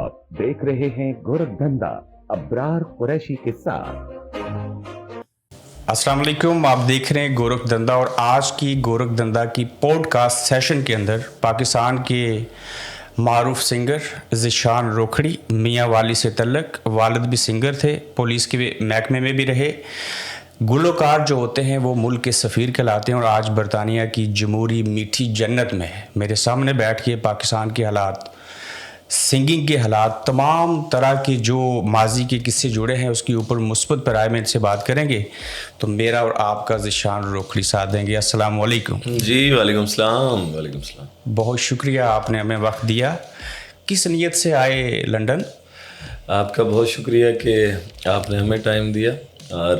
आप देख रहे हैं गोरखधंधा अब्रार कुरैशी के साथ। अस्सलाम वालेकुम, आप देख रहे हैं गोरखधंधा और आज की गोरखधंधा की पॉडकास्ट सेशन के अंदर पाकिस्तान के मारूफ सिंगर ज़िशान रोखड़ी मियाँ वाली से तल्लक, वालिद भी सिंगर थे, पुलिस के महकमे में भी रहे। गुलकार जो होते हैं वो मुल्क के सफ़ीर कहलाते हैं और आज बरतानिया की जमहूरी मीठी जन्नत में है। मेरे सामने बैठ के पाकिस्तान के हालात, सिंगिंग के हालात, तमाम तरह के जो माजी के किस्से जुड़े हैं उसके ऊपर मुस्बत राय में इनसे बात करेंगे। तो मेरा और आपका ज़िशान रोखड़ी साथ देंगे। अस्सलाम वालेकुम। जी वालेकुम सलाम। वालेकुम सलाम। बहुत शुक्रिया, आपने हमें वक्त दिया। किस नीयत से आए लंदन? आपका बहुत शुक्रिया कि आपने हमें टाइम दिया। और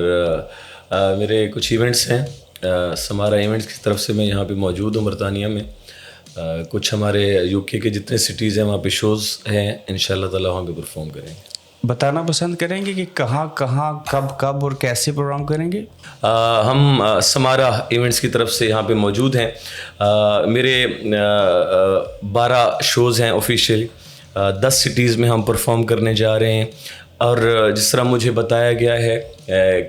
मेरे कुछ इवेंट्स हैं, समारा इवेंट्स की तरफ से मैं यहाँ पे मौजूद हूँ बरतानिया में। कुछ हमारे यूके के जितने सिटीज़ हैं वहाँ पे शोज़ हैं, इंशाल्लाह ताला वहाँ पे परफॉर्म करेंगे। बताना पसंद करेंगे कि कहाँ कहाँ कब और कैसे प्रोग्राम करेंगे? हम समारा इवेंट्स की तरफ से यहाँ पे मौजूद हैं। मेरे 12 शोज़ हैं ऑफिशियल, 10 सिटीज़ में हम परफॉर्म करने जा रहे हैं। और जिस तरह मुझे बताया गया है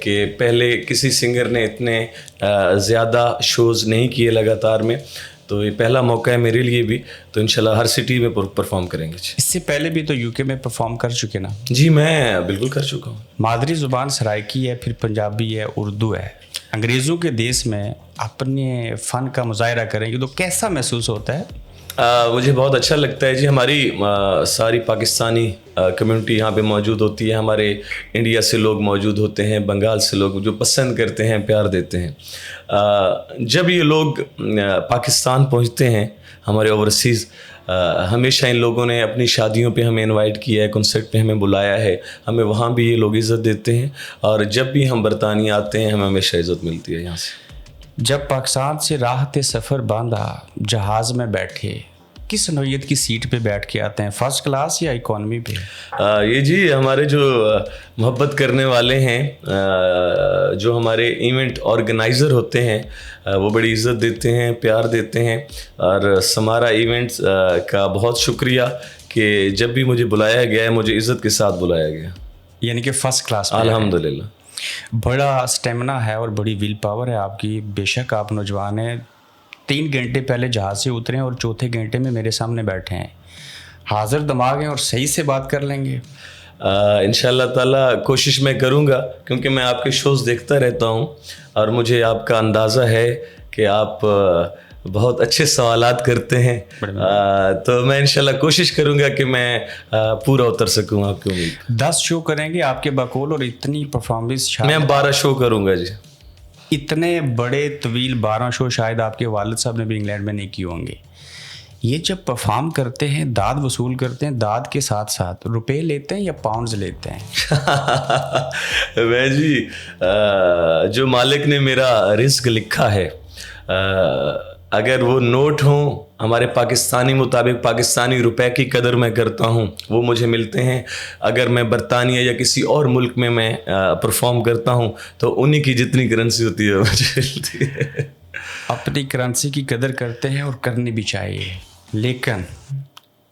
कि पहले किसी सिंगर ने इतने ज़्यादा शोज़ नहीं किए लगातार में, तो ये पहला मौका है मेरे लिए भी। तो इंशाल्लाह हर सिटी में परफॉर्म करेंगे। इससे पहले भी तो यूके में परफॉर्म कर चुके ना? जी मैं बिल्कुल कर चुका हूँ। मादरी ज़ुबान सराइकी है, फिर पंजाबी है, उर्दू है। अंग्रेज़ों के देश में अपने फ़न का मुजाहरा करेंगे तो कैसा महसूस होता है? मुझे बहुत अच्छा लगता है जी। हमारी सारी पाकिस्तानी कम्युनिटी यहाँ पे मौजूद होती है। हमारे इंडिया से लोग मौजूद होते हैं, बंगाल से लोग जो पसंद करते हैं, प्यार देते हैं। जब ये लोग पाकिस्तान पहुँचते हैं हमारे ओवरसीज़, हमेशा इन लोगों ने अपनी शादियों पे हमें इनवाइट किया है, कॉन्सर्ट पे हमें बुलाया है, हमें वहाँ भी ये लोग इज़्ज़त देते हैं। और जब भी हम बरतानिया आते हैं हमें हमेशा इज़्ज़त मिलती है यहाँ से। जब पाकिस्तान से राहत सफ़र बांधा, जहाज़ में बैठे, किस नौइयत की सीट पे बैठ के आते हैं, फर्स्ट क्लास या इकॉनमी पे? ये जी हमारे जो मोहब्बत करने वाले हैं, जो हमारे इवेंट ऑर्गेनाइज़र होते हैं, वो बड़ी इज़्ज़त देते हैं, प्यार देते हैं। और समारा इवेंट्स का बहुत शुक्रिया कि जब भी मुझे बुलाया गया है मुझे इज़्ज़त के साथ बुलाया गया, यानी कि फ़र्स्ट क्लास। अल्हम्दुलिल्लाह। बड़ा स्टेमिना है और बड़ी विल पावर है आपकी। बेशक आप नौजवान हैं, 3 घंटे पहले जहाज़ से उतरे और चौथे घंटे में मेरे सामने बैठे हैं। हाज़िर दिमाग हैं और सही से बात कर लेंगे। इंशाल्लाह ताला कोशिश मैं करूँगा, क्योंकि मैं आपके शोज़ देखता रहता हूँ और मुझे आपका अंदाज़ा है कि आप बहुत अच्छे सवालात करते हैं। तो मैं इंशाल्लाह कोशिश करूँगा कि मैं पूरा उतर सकूँ आपकी उम्मीद। 10 शो करेंगे आपके बकौल और इतनी परफॉर्मेंस? मैं 12 शो करूँगा जी। इतने बड़े तवील 12 शो शायद आपके वालिद साहब ने भी इंग्लैंड में नहीं किए होंगे। ये जब परफॉर्म करते हैं, दाद वसूल करते हैं, दाद के साथ साथ रुपए लेते हैं या पाउंड्स लेते हैं? मैं जी जो मालिक ने मेरा रिस्क लिखा है, अगर वो नोट हों हमारे पाकिस्तानी मुताबिक, पाकिस्तानी रुपए की कदर मैं करता हूँ, वो मुझे मिलते हैं। अगर मैं बरतानिया या किसी और मुल्क में मैं परफॉर्म करता हूँ तो उन्हीं की जितनी करेंसी होती है मुझे मिलती है। अपनी करेंसी की कदर करते हैं और करनी भी चाहिए, लेकिन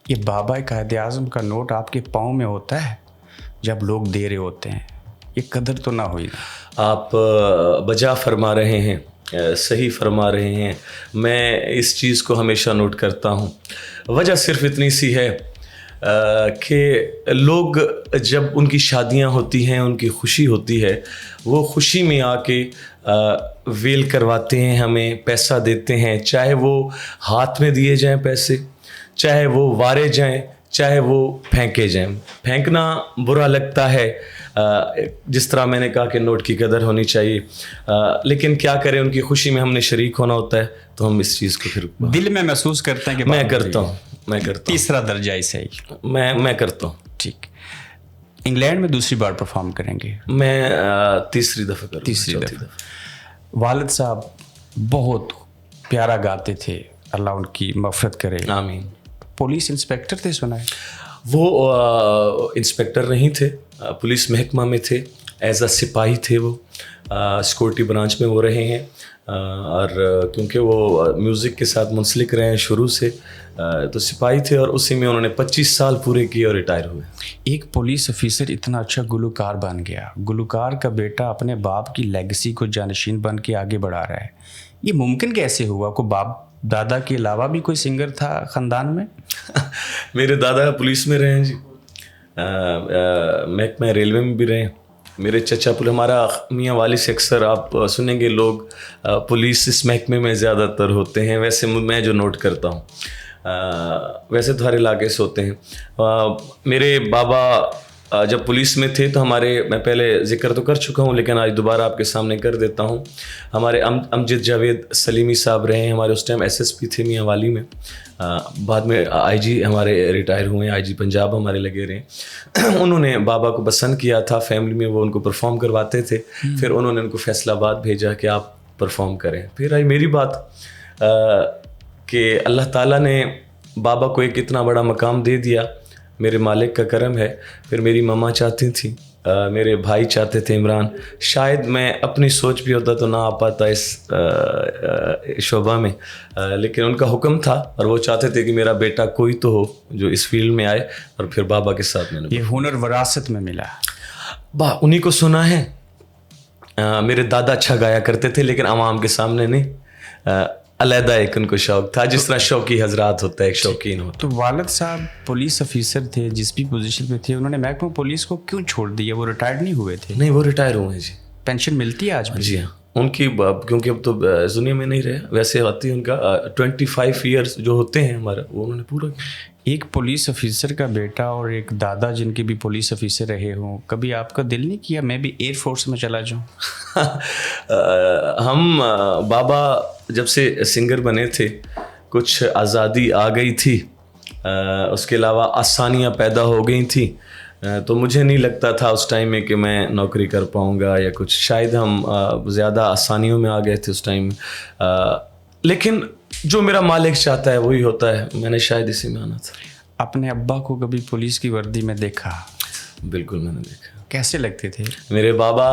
ये बाबा कायद-ए-आज़म का नोट आपके पाँव में होता है जब लोग दे रहे होते हैं, ये कदर तो ना हुई। आप बजा फरमा रहे हैं, सही फरमा रहे हैं। मैं इस चीज़ को हमेशा नोट करता हूँ। वजह सिर्फ इतनी सी है कि लोग जब उनकी शादियाँ होती हैं, उनकी खुशी होती है, वो खुशी में आके वेल करवाते हैं, हमें पैसा देते हैं, चाहे वो हाथ में दिए जाएं पैसे, चाहे वो वारे जाएं, चाहे वो फेंके जाएं। फेंकना बुरा लगता है, जिस तरह मैंने कहा कि नोट की कदर होनी चाहिए, लेकिन क्या करें, उनकी खुशी में हमने शरीक होना होता है, तो हम इस चीज़ को फिर दिल में महसूस करते हैं कि मैं करता हूँ। तीसरा दर्जा ही सही, मैं करता हूँ। ठीक। इंग्लैंड में दूसरी बार परफॉर्म करेंगे? मैं तीसरी दफ़ा करूँगा। तीसरी दफ़ा। वालिद साहब बहुत प्यारा गाते थे, अल्लाह उनकी मग़फ़िरत करे। आमीन। पुलिस इंस्पेक्टर थे सुना है? वो इंस्पेक्टर नहीं थे, पुलिस महकमा में थे, एज अ सिपाही थे वो, सिक्योरिटी ब्रांच में वो रहे हैं। और क्योंकि वो म्यूज़िक के साथ मुंसलिक रहे हैं शुरू से, तो सिपाही थे और उसी में उन्होंने 25 साल पूरे किए और रिटायर हुए। एक पुलिस ऑफिसर इतना अच्छा गुलकार बन गया, गुलकार का बेटा अपने बाप की लेगेसी को जानशीन बन के आगे बढ़ा रहा है, ये मुमकिन कैसे हुआ? को बाप दादा के अलावा भी कोई सिंगर था ख़ानदान में? मेरे दादा पुलिस में रहे हैं जी, महकमा रेलवे में भी रहे हैं। मेरे चचा हमारा मियाँ वाली से अक्सर आप सुनेंगे लोग पुलिस इस महकमे में ज़्यादातर होते हैं, वैसे मैं जो नोट करता हूँ वैसे तो हर इलाके से होते हैं। मेरे बाबा जब पुलिस में थे तो मैं पहले जिक्र तो कर चुका हूँ लेकिन आज दोबारा आपके सामने कर देता हूँ। हमारे अमजद जावेद सलीमी साहब रहे हैं, हमारे उस टाइम SSP थे मियाँ वाली में, बाद में IG हमारे रिटायर हुए, IG पंजाब हमारे लगे रहे। उन्होंने बाबा को पसंद किया था, फैमिली में वो उनको परफॉर्म करवाते थे, फिर उन्होंने उनको फैसलाबाद भेजा कि आप परफॉर्म करें। फिर आई मेरी बात कि अल्लाह ताला ने बाबा को एक इतना बड़ा मकाम दे दिया, मेरे मालिक का करम है। फिर मेरी मम्मा चाहती थी, मेरे भाई चाहते थे इमरान, शायद मैं अपनी सोच भी होता तो ना आ पाता इस शोबा में, लेकिन उनका हुक्म था और वो चाहते थे कि मेरा बेटा कोई तो हो जो इस फील्ड में आए, और फिर बाबा के साथ मैंने ये हुनर वरासत में मिला। उन्हीं को सुना है। मेरे दादा अच्छा गाया करते थे लेकिन आवाम के सामने नहीं, अलहदा एक उनको शौक था, जिस तरह शौकी हजरात होता है, एक शौकीन होता। तो वालिद साहब पुलिस ऑफिसर थे, जिस भी पोजीशन पे थे, उन्होंने महकमा पुलिस को क्यों छोड़ दिया? वो रिटायर्ड नहीं हुए थे? नहीं, वो रिटायर हुए हैं जी। पेंशन मिलती है आज भी? जी हाँ, उनकी क्योंकि अब तो दुनिया में नहीं रहे, वैसे आती है उनका 25 ईयर्स जो होते हैं हमारा, वो उन्होंने पूरा किया। एक पुलिस ऑफिसर का बेटा और एक दादा जिनके भी पुलिस ऑफिसर रहे हों, कभी आपका दिल नहीं किया मैं भी एयरफोर्स में चला जाऊं? हम बाबा जब से सिंगर बने थे कुछ आज़ादी आ गई थी, उसके अलावा आसानियाँ पैदा हो गई थी, तो मुझे नहीं लगता था उस टाइम में कि मैं नौकरी कर पाऊँगा या कुछ, शायद हम ज़्यादा आसानियों में आ गए थे उस टाइम। लेकिन जो मेरा मालिक चाहता है वही होता है, मैंने शायद इसी में आना था। अपने अब्बा को कभी पुलिस की वर्दी में देखा? बिल्कुल मैंने देखा। कैसे लगते थे? मेरे बाबा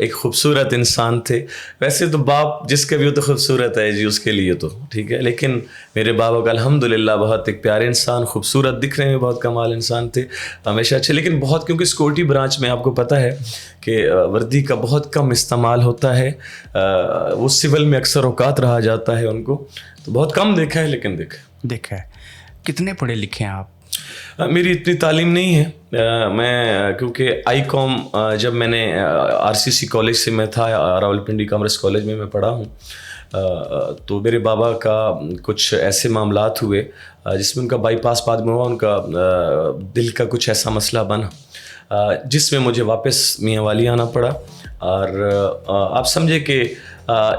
एक खूबसूरत इंसान थे, वैसे तो बाप जिसके भी हो तो खूबसूरत है जी, उसके लिए तो ठीक है, लेकिन मेरे बाबा का अल्हम्दुलिल्लाह बहुत एक प्यारे इंसान, खूबसूरत दिखने में बहुत कमाल इंसान थे, हमेशा अच्छे, लेकिन बहुत क्योंकि सिक्योरिटी ब्रांच में आपको पता है कि वर्दी का बहुत कम इस्तेमाल होता है, वो सिविल में अक्सर औकात रहा जाता है उनको, तो बहुत कम देखा है, लेकिन देखा है। कितने पढ़े लिखे हैं आप? मेरी इतनी तालीम नहीं है, मैं क्योंकि ICOM जब मैंने RCC कॉलेज से मैं था, रावलपिंडी कॉमर्स कॉलेज में मैं पढ़ा हूँ, तो मेरे बाबा का कुछ ऐसे मामलात हुए जिसमें उनका बाईपास बाद में हुआ, उनका दिल का कुछ ऐसा मसला बना जिसमें मुझे वापस मियाँ वाली आना पड़ा, और आप समझे कि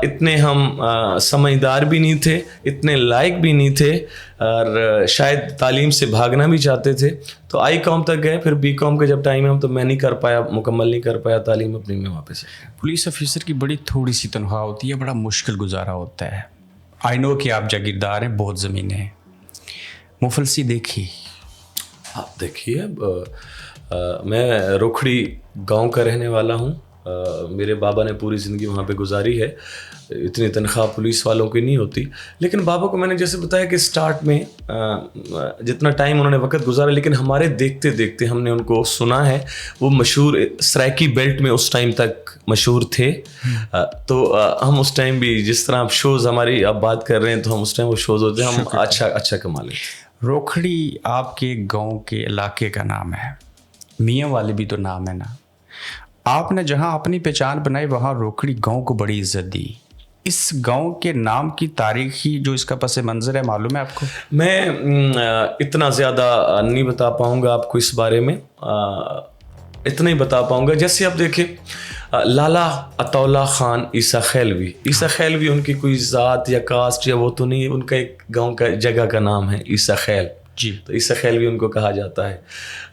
इतने हम समझदार भी नहीं थे, इतने लायक भी नहीं थे, और शायद तालीम से भागना भी चाहते थे, तो ICOM तक गए, फिर BCom का जब टाइम है तो मैं नहीं कर पाया, मुकम्मल नहीं कर पाया तालीम अपनी में वापस। पुलिस ऑफिसर की बड़ी थोड़ी सी तनख्वाह होती है, बड़ा मुश्किल गुजारा होता है। आई नो कि आप जागीरदार हैं, बहुत ज़मीनें हैं, मुफलसी देखी? आप देखिए, मैं रोखड़ी गांव का रहने वाला हूँ, मेरे बाबा ने पूरी ज़िंदगी वहाँ पे गुजारी है, इतनी तनख्वाह पुलिस वालों की नहीं होती, लेकिन बाबा को मैंने जैसे बताया कि स्टार्ट में जितना टाइम उन्होंने वक्त गुजारा, लेकिन हमारे देखते देखते हमने उनको सुना है, वो मशहूर सराइकी बेल्ट में उस टाइम तक मशहूर थे, तो हम उस टाइम भी जिस तरह आप शोज़ हमारी आप बात कर रहे हैं, तो हम उस टाइम वो शोज़ होते हैं, हम अच्छा कमा लेते। रोखड़ी आपके गाँव के इलाके का नाम है, मियाँ वाली भी तो नाम है ना, आपने जहाँ अपनी पहचान बनाई वहाँ रोखड़ी गांव को बड़ी इज्जत दी। इस गांव के नाम की तारीखी जो इसका पस मंज़र है मालूम है आपको? मैं इतना ज़्यादा नहीं बता पाऊँगा आपको इस बारे में, इतना ही बता पाऊँगा, जैसे आप देखें लाला अतौला ख़ान ईसा खैलवी उनकी कोई ज़ात या कास्ट या वो तो नहीं है, उनका एक गाँव का जगह का नाम है ईसा खैल जी, तो ईसा खैलवी उनको कहा जाता है।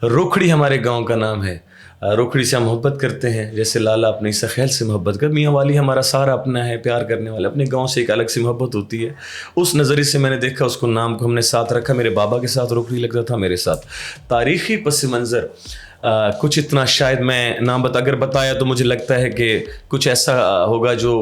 रोखड़ी हमारे गाँव का नाम है, रोखड़ी से हम मोहब्बत करते हैं, जैसे लाला अपने ईसा खैल से मोहब्बत कर, मियाँ वाली हमारा सारा अपना है, प्यार करने वाले, अपने गांव से एक अलग सी मोहब्बत होती है। उस नज़रिए से मैंने देखा, उसको नाम को हमने साथ रखा, मेरे बाबा के साथ रोखड़ी लगता था, मेरे साथ। तारीख़ी पस मंज़र कुछ इतना शायद मैं नाम अगर बताया तो मुझे लगता है कि कुछ ऐसा होगा जो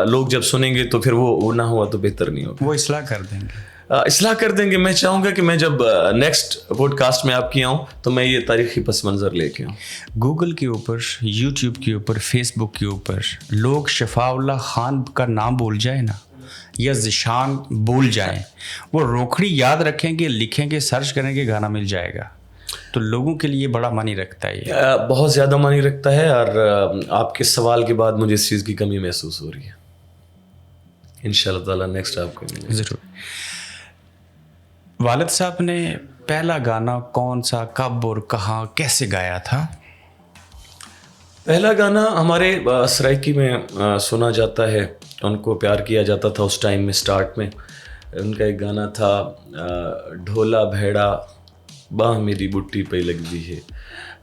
लोग जब सुनेंगे तो फिर वो ना हुआ तो बेहतर नहीं होगा। वो इस्लाह कर देंगे। اصلاح کر دیں گے. میں چاہوں گا کہ میں جب نیکسٹ پوڈ کاسٹ میں آپ کی آؤں تو میں یہ تاریخی پس منظر لے کے آؤں. گوگل کے اوپر, یوٹیوب کے اوپر, فیس بک کے اوپر لوگ شفاء اللہ خان کا نام بول جائیں نا, یا ذیشان بول جائیں, وہ روکھڑی یاد رکھیں گے, لکھیں گے, سرچ کریں گے, گانا مل جائے گا. تو لوگوں کے لیے بڑا معنی رکھتا ہے یہ, بہت زیادہ معنی رکھتا ہے. اور آپ کے سوال کے بعد مجھے اس چیز کی کمی محسوس ہو رہی ہے. انشاءاللہ تعالیٰ نیکسٹ آپ کو ضرور. والد صاحب نے پہلا گانا کون سا, کب اور کہاں, کیسے گایا تھا؟ پہلا گانا ہمارے سرائکی میں سنا جاتا ہے, ان کو پیار کیا جاتا تھا اس ٹائم میں. سٹارٹ میں ان کا ایک گانا تھا, ڈھولا بھیڑا باہ میری بٹی پہ لگ دی ہے.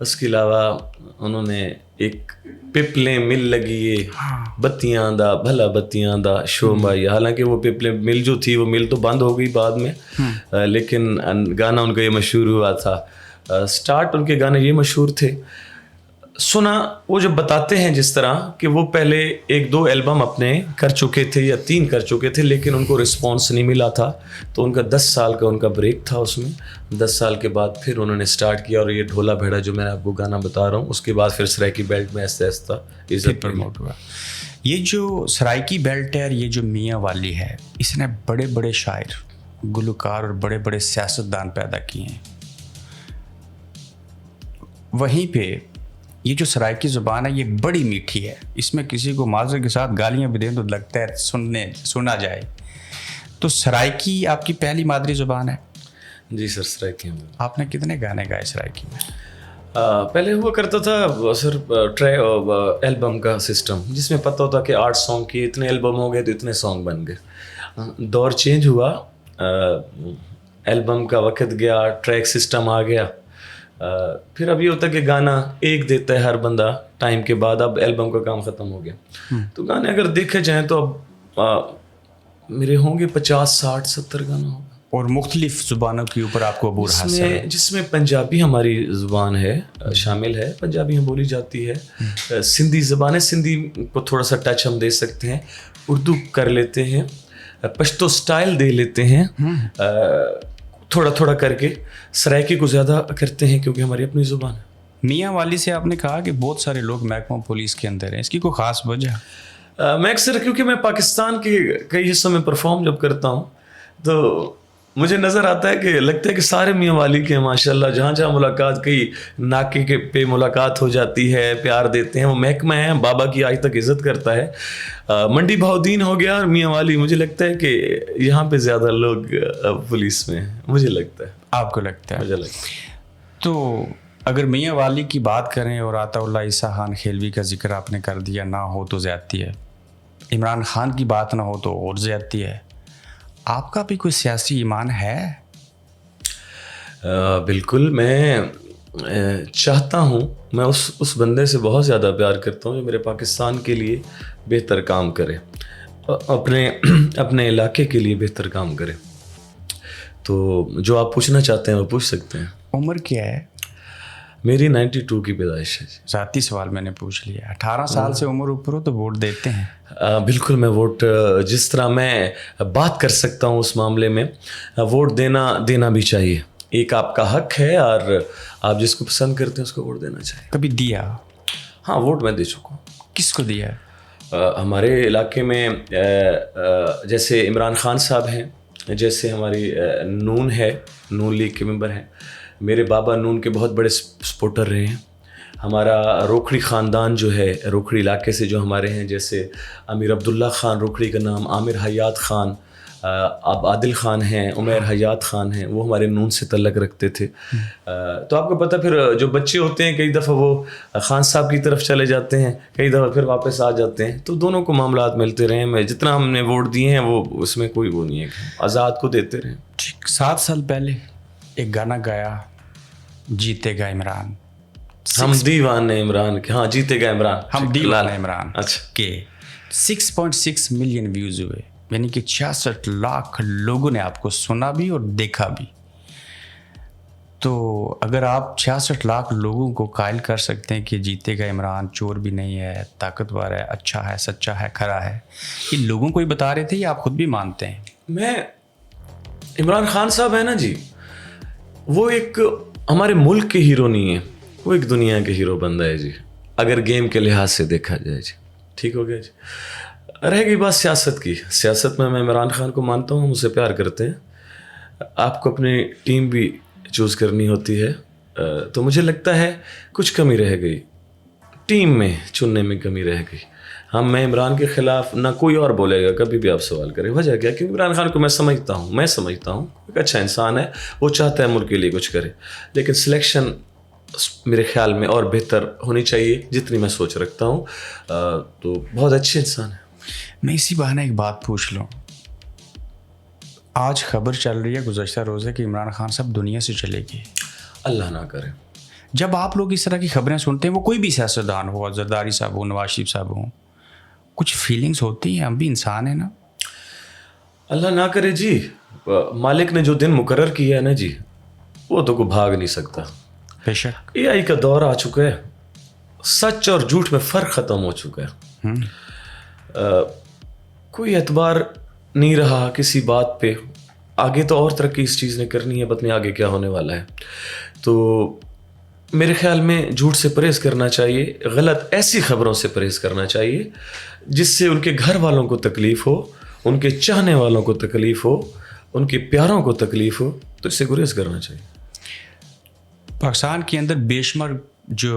اس کے علاوہ انہوں نے ایک پپلیں مل لگی بتیاں دا بھلا بتیاں دا شوبائی. حالانکہ وہ پپلیں مل جو تھی وہ مل تو بند ہو گئی بعد میں, لیکن گانا ان کا یہ مشہور ہوا تھا. سٹارٹ ان کے گانے یہ مشہور تھے. سنا وہ جب بتاتے ہیں جس طرح کہ وہ پہلے 1-2 البم اپنے کر چکے تھے یا 3 کر چکے تھے, لیکن ان کو رسپانس نہیں ملا تھا. تو ان کا 10 سال کا ان کا بریک تھا. اس میں 10 سال کے بعد پھر انہوں نے سٹارٹ کیا, اور یہ ڈھولا بھیڑا جو میں آپ کو گانا بتا رہا ہوں, اس کے بعد پھر سرائکی بیلٹ میں آہستہ آہستہ عزت پروموٹ ہوا. یہ جو سرائکی بیلٹ ہے اور یہ جو میاں والی ہے, اس نے بڑے بڑے شاعر, گلوکار اور بڑے بڑے سیاستدان پیدا کیے ہیں. وہیں پہ یہ جو سرائکی زبان ہے یہ بڑی میٹھی ہے. اس میں کسی کو معذرت کے ساتھ گالیاں بھی دیں تو لگتا ہے سنا جائے. تو سرائکی آپ کی پہلی مادری زبان ہے؟ جی سر, سرائکی میں. آپ نے کتنے گانے گائے سرائکی میں؟ پہلے ہوا کرتا تھا سر البم کا سسٹم, جس میں پتہ ہوتا کہ 8 سانگ کی اتنے البم ہو گئے تو اتنے سانگ بن گئے. دور چینج ہوا, البم کا وقت گیا, ٹریک سسٹم آ گیا. پھر اب یہ ہوتا ہے کہ گانا ایک دیتا ہے ہر بندہ ٹائم کے بعد. اب البم کا کام ختم ہو گیا. تو گانے اگر دیکھے جائیں تو اب میرے ہوں گے 50, 60, 70 گانا ہوگا. اور مختلف زبانوں کے اوپر آپ کو عبور حاصل ہے, جس میں پنجابی ہماری زبان ہے, شامل ہے. پنجابی ہم بولی جاتی ہے. سندھی زبان ہے, سندھی کو تھوڑا سا ٹچ ہم دے سکتے ہیں. اردو کر لیتے ہیں, پشتو سٹائل دے لیتے ہیں تھوڑا تھوڑا کر کے. سرائکی کو زیادہ کرتے ہیں کیونکہ ہماری اپنی زبان ہے. میاں والی سے آپ نے کہا کہ بہت سارے لوگ محکمہ پولیس کے اندر ہیں, اس کی کوئی خاص وجہ؟ میں اکثر کیونکہ میں پاکستان کے کئی حصوں میں پرفارم جب کرتا ہوں تو مجھے نظر آتا ہے کہ لگتا ہے کہ سارے میاں والی کے ماشاء اللہ جہاں جہاں ملاقات, کئی ناکے کے پہ ملاقات ہو جاتی ہے, پیار دیتے ہیں. وہ محکمہ ہے, بابا کی آج تک عزت کرتا ہے. منڈی بہاؤدین ہو گیا اور میاں والی, مجھے لگتا ہے کہ یہاں پہ زیادہ لوگ پولیس میں ہیں, مجھے لگتا ہے. آپ کو لگتا ہے؟ مجھے لگتا ہے. تو اگر میاں والی کی بات کریں اور عطا اللہ عیسیٰ خان خیلوی کا ذکر آپ نے کر دیا, نہ ہو تو زیادتی ہے. عمران خان کی بات نہ ہو تو اور زیادتی ہے. آپ کا بھی کوئی سیاسی ایمان ہے؟ بالکل. میں چاہتا ہوں, میں اس بندے سے بہت زیادہ پیار کرتا ہوں جو میرے پاکستان کے لیے بہتر کام کرے, اپنے علاقے کے لیے بہتر کام کرے. تو جو آپ پوچھنا چاہتے ہیں وہ پوچھ سکتے ہیں. عمر کیا ہے؟ میری 92 کی پیدائش ہے. ذاتی سوال میں نے پوچھ لیا. 18 سال سے عمر اوپر ہو تو ووٹ دیتے ہیں؟ بالکل. میں ووٹ, جس طرح میں بات کر سکتا ہوں اس معاملے میں, ووٹ دینا بھی چاہیے. ایک آپ کا حق ہے, اور آپ جس کو پسند کرتے ہیں اس کو ووٹ دینا چاہیے. کبھی دیا؟ ہاں, ووٹ میں دے چکا ہوں. کس کو دیا؟ ہمارے علاقے میں جیسے عمران خان صاحب ہیں, جیسے ہماری نون ہے, نون لیگ کے ممبر ہیں. میرے بابا نون کے بہت بڑے سپورٹر رہے ہیں. ہمارا روکھڑی خاندان جو ہے, روکھڑی علاقے سے جو ہمارے ہیں, جیسے امیر عبداللہ خان روکھڑی کا نام, عامر حیات خان, اب عادل خان ہیں, عمیر حیات خان ہیں, وہ ہمارے نون سے تعلق رکھتے تھے. تو آپ کو پتہ, پھر جو بچے ہوتے ہیں کئی دفعہ وہ خان صاحب کی طرف چلے جاتے ہیں, کئی دفعہ پھر واپس آ جاتے ہیں. تو دونوں کو معاملات ملتے رہے. میں جتنا ہم نے ووٹ دیے ہیں وہ اس میں کوئی وہ نہیں ہے, آزاد کو دیتے رہے. ٹھیک. 7 سال پہلے ایک گانا گایا, جیتے گا عمران, ہم دیوانے عمران کے. ہاں, جیتے گا عمران, ہم دیوانے عمران. اچھا. کہ 6.6 ملین ویوز ہوئے, یعنی کہ 66 لاکھ لوگوں نے آپ کو سنا بھی اور دیکھا بھی. تو اگر آپ 66 لاکھ لوگوں کو قائل کر سکتے ہیں کہ جیتے گا عمران, چور بھی نہیں ہے, طاقتور ہے, اچھا ہے, سچا ہے, کھرا ہے, یہ لوگوں کو ہی بتا رہے تھے یا آپ خود بھی مانتے ہیں؟ میں इमरान खान साहब है ना जी, वो एक हमारे मुल्क के हीरो नहीं है, वो एक दुनिया के हीरो बंदा है जी, अगर गेम के लिहाज से देखा जाए जी। ठीक हो गया जी। रह गई बात सियासत की, सियासत में मैं इमरान खान को मानता हूँ, मुझसे प्यार करते हैं। आपको अपनी टीम भी चूज़ करनी होती है, तो मुझे लगता है कुछ कमी रह गई, टीम में चुनने में कमी रह गई। हाँ, मैं इमरान के ख़िलाफ़ ना कोई और बोलेगा, कभी भी आप सवाल करें। वजह क्या? क्योंकि इमरान खान को मैं समझता हूँ एक अच्छा इंसान है, वो चाहता है मुल्क के लिए कुछ करे, लेकिन सिलेक्शन मेरे ख्याल में और बेहतर होनी चाहिए जितनी मैं सोच रखता हूँ। तो बहुत अच्छे इंसान है। मैं इसी बहाने एक बात पूछ लूँ, आज खबर चल रही है गुज़श्ता रोज़े कि इमरान खान साहब दुनिया से चले गए। अल्लाह ना करे। जब आप लोग इस तरह की खबरें सुनते हैं, वो कोई भी सियासतदान हो, जरदारी साहब हो, नवाज शरीफ साहब हो, कुछ फीलिंग्स होती हैं? हम भी इंसान हैं ना। अल्लाह ना करे जी, मालिक ने जो दिन मुकर्रर किया है ना जी, वो तो कोई भाग नहीं सकता। बेशक AI का दौर आ चुका है, सच और झूठ में फ़र्क ख़त्म हो चुका है। कोई एतबार नहीं रहा किसी बात पे। आगे तो और तरक्की इस चीज़ ने करनी है, पता नहीं आगे क्या होने वाला है। तो मेरे ख्याल में झूठ से परहेज़ करना चाहिए, गलत ऐसी खबरों से परहेज़ करना चाहिए जिससे उनके घर वालों को तकलीफ़ हो, उनके चाहने वालों को तकलीफ़ हो, उनके प्यारों को तकलीफ़ हो, तो इससे गुरेज करना चाहिए। पाकिस्तान के अंदर बेशुमार जो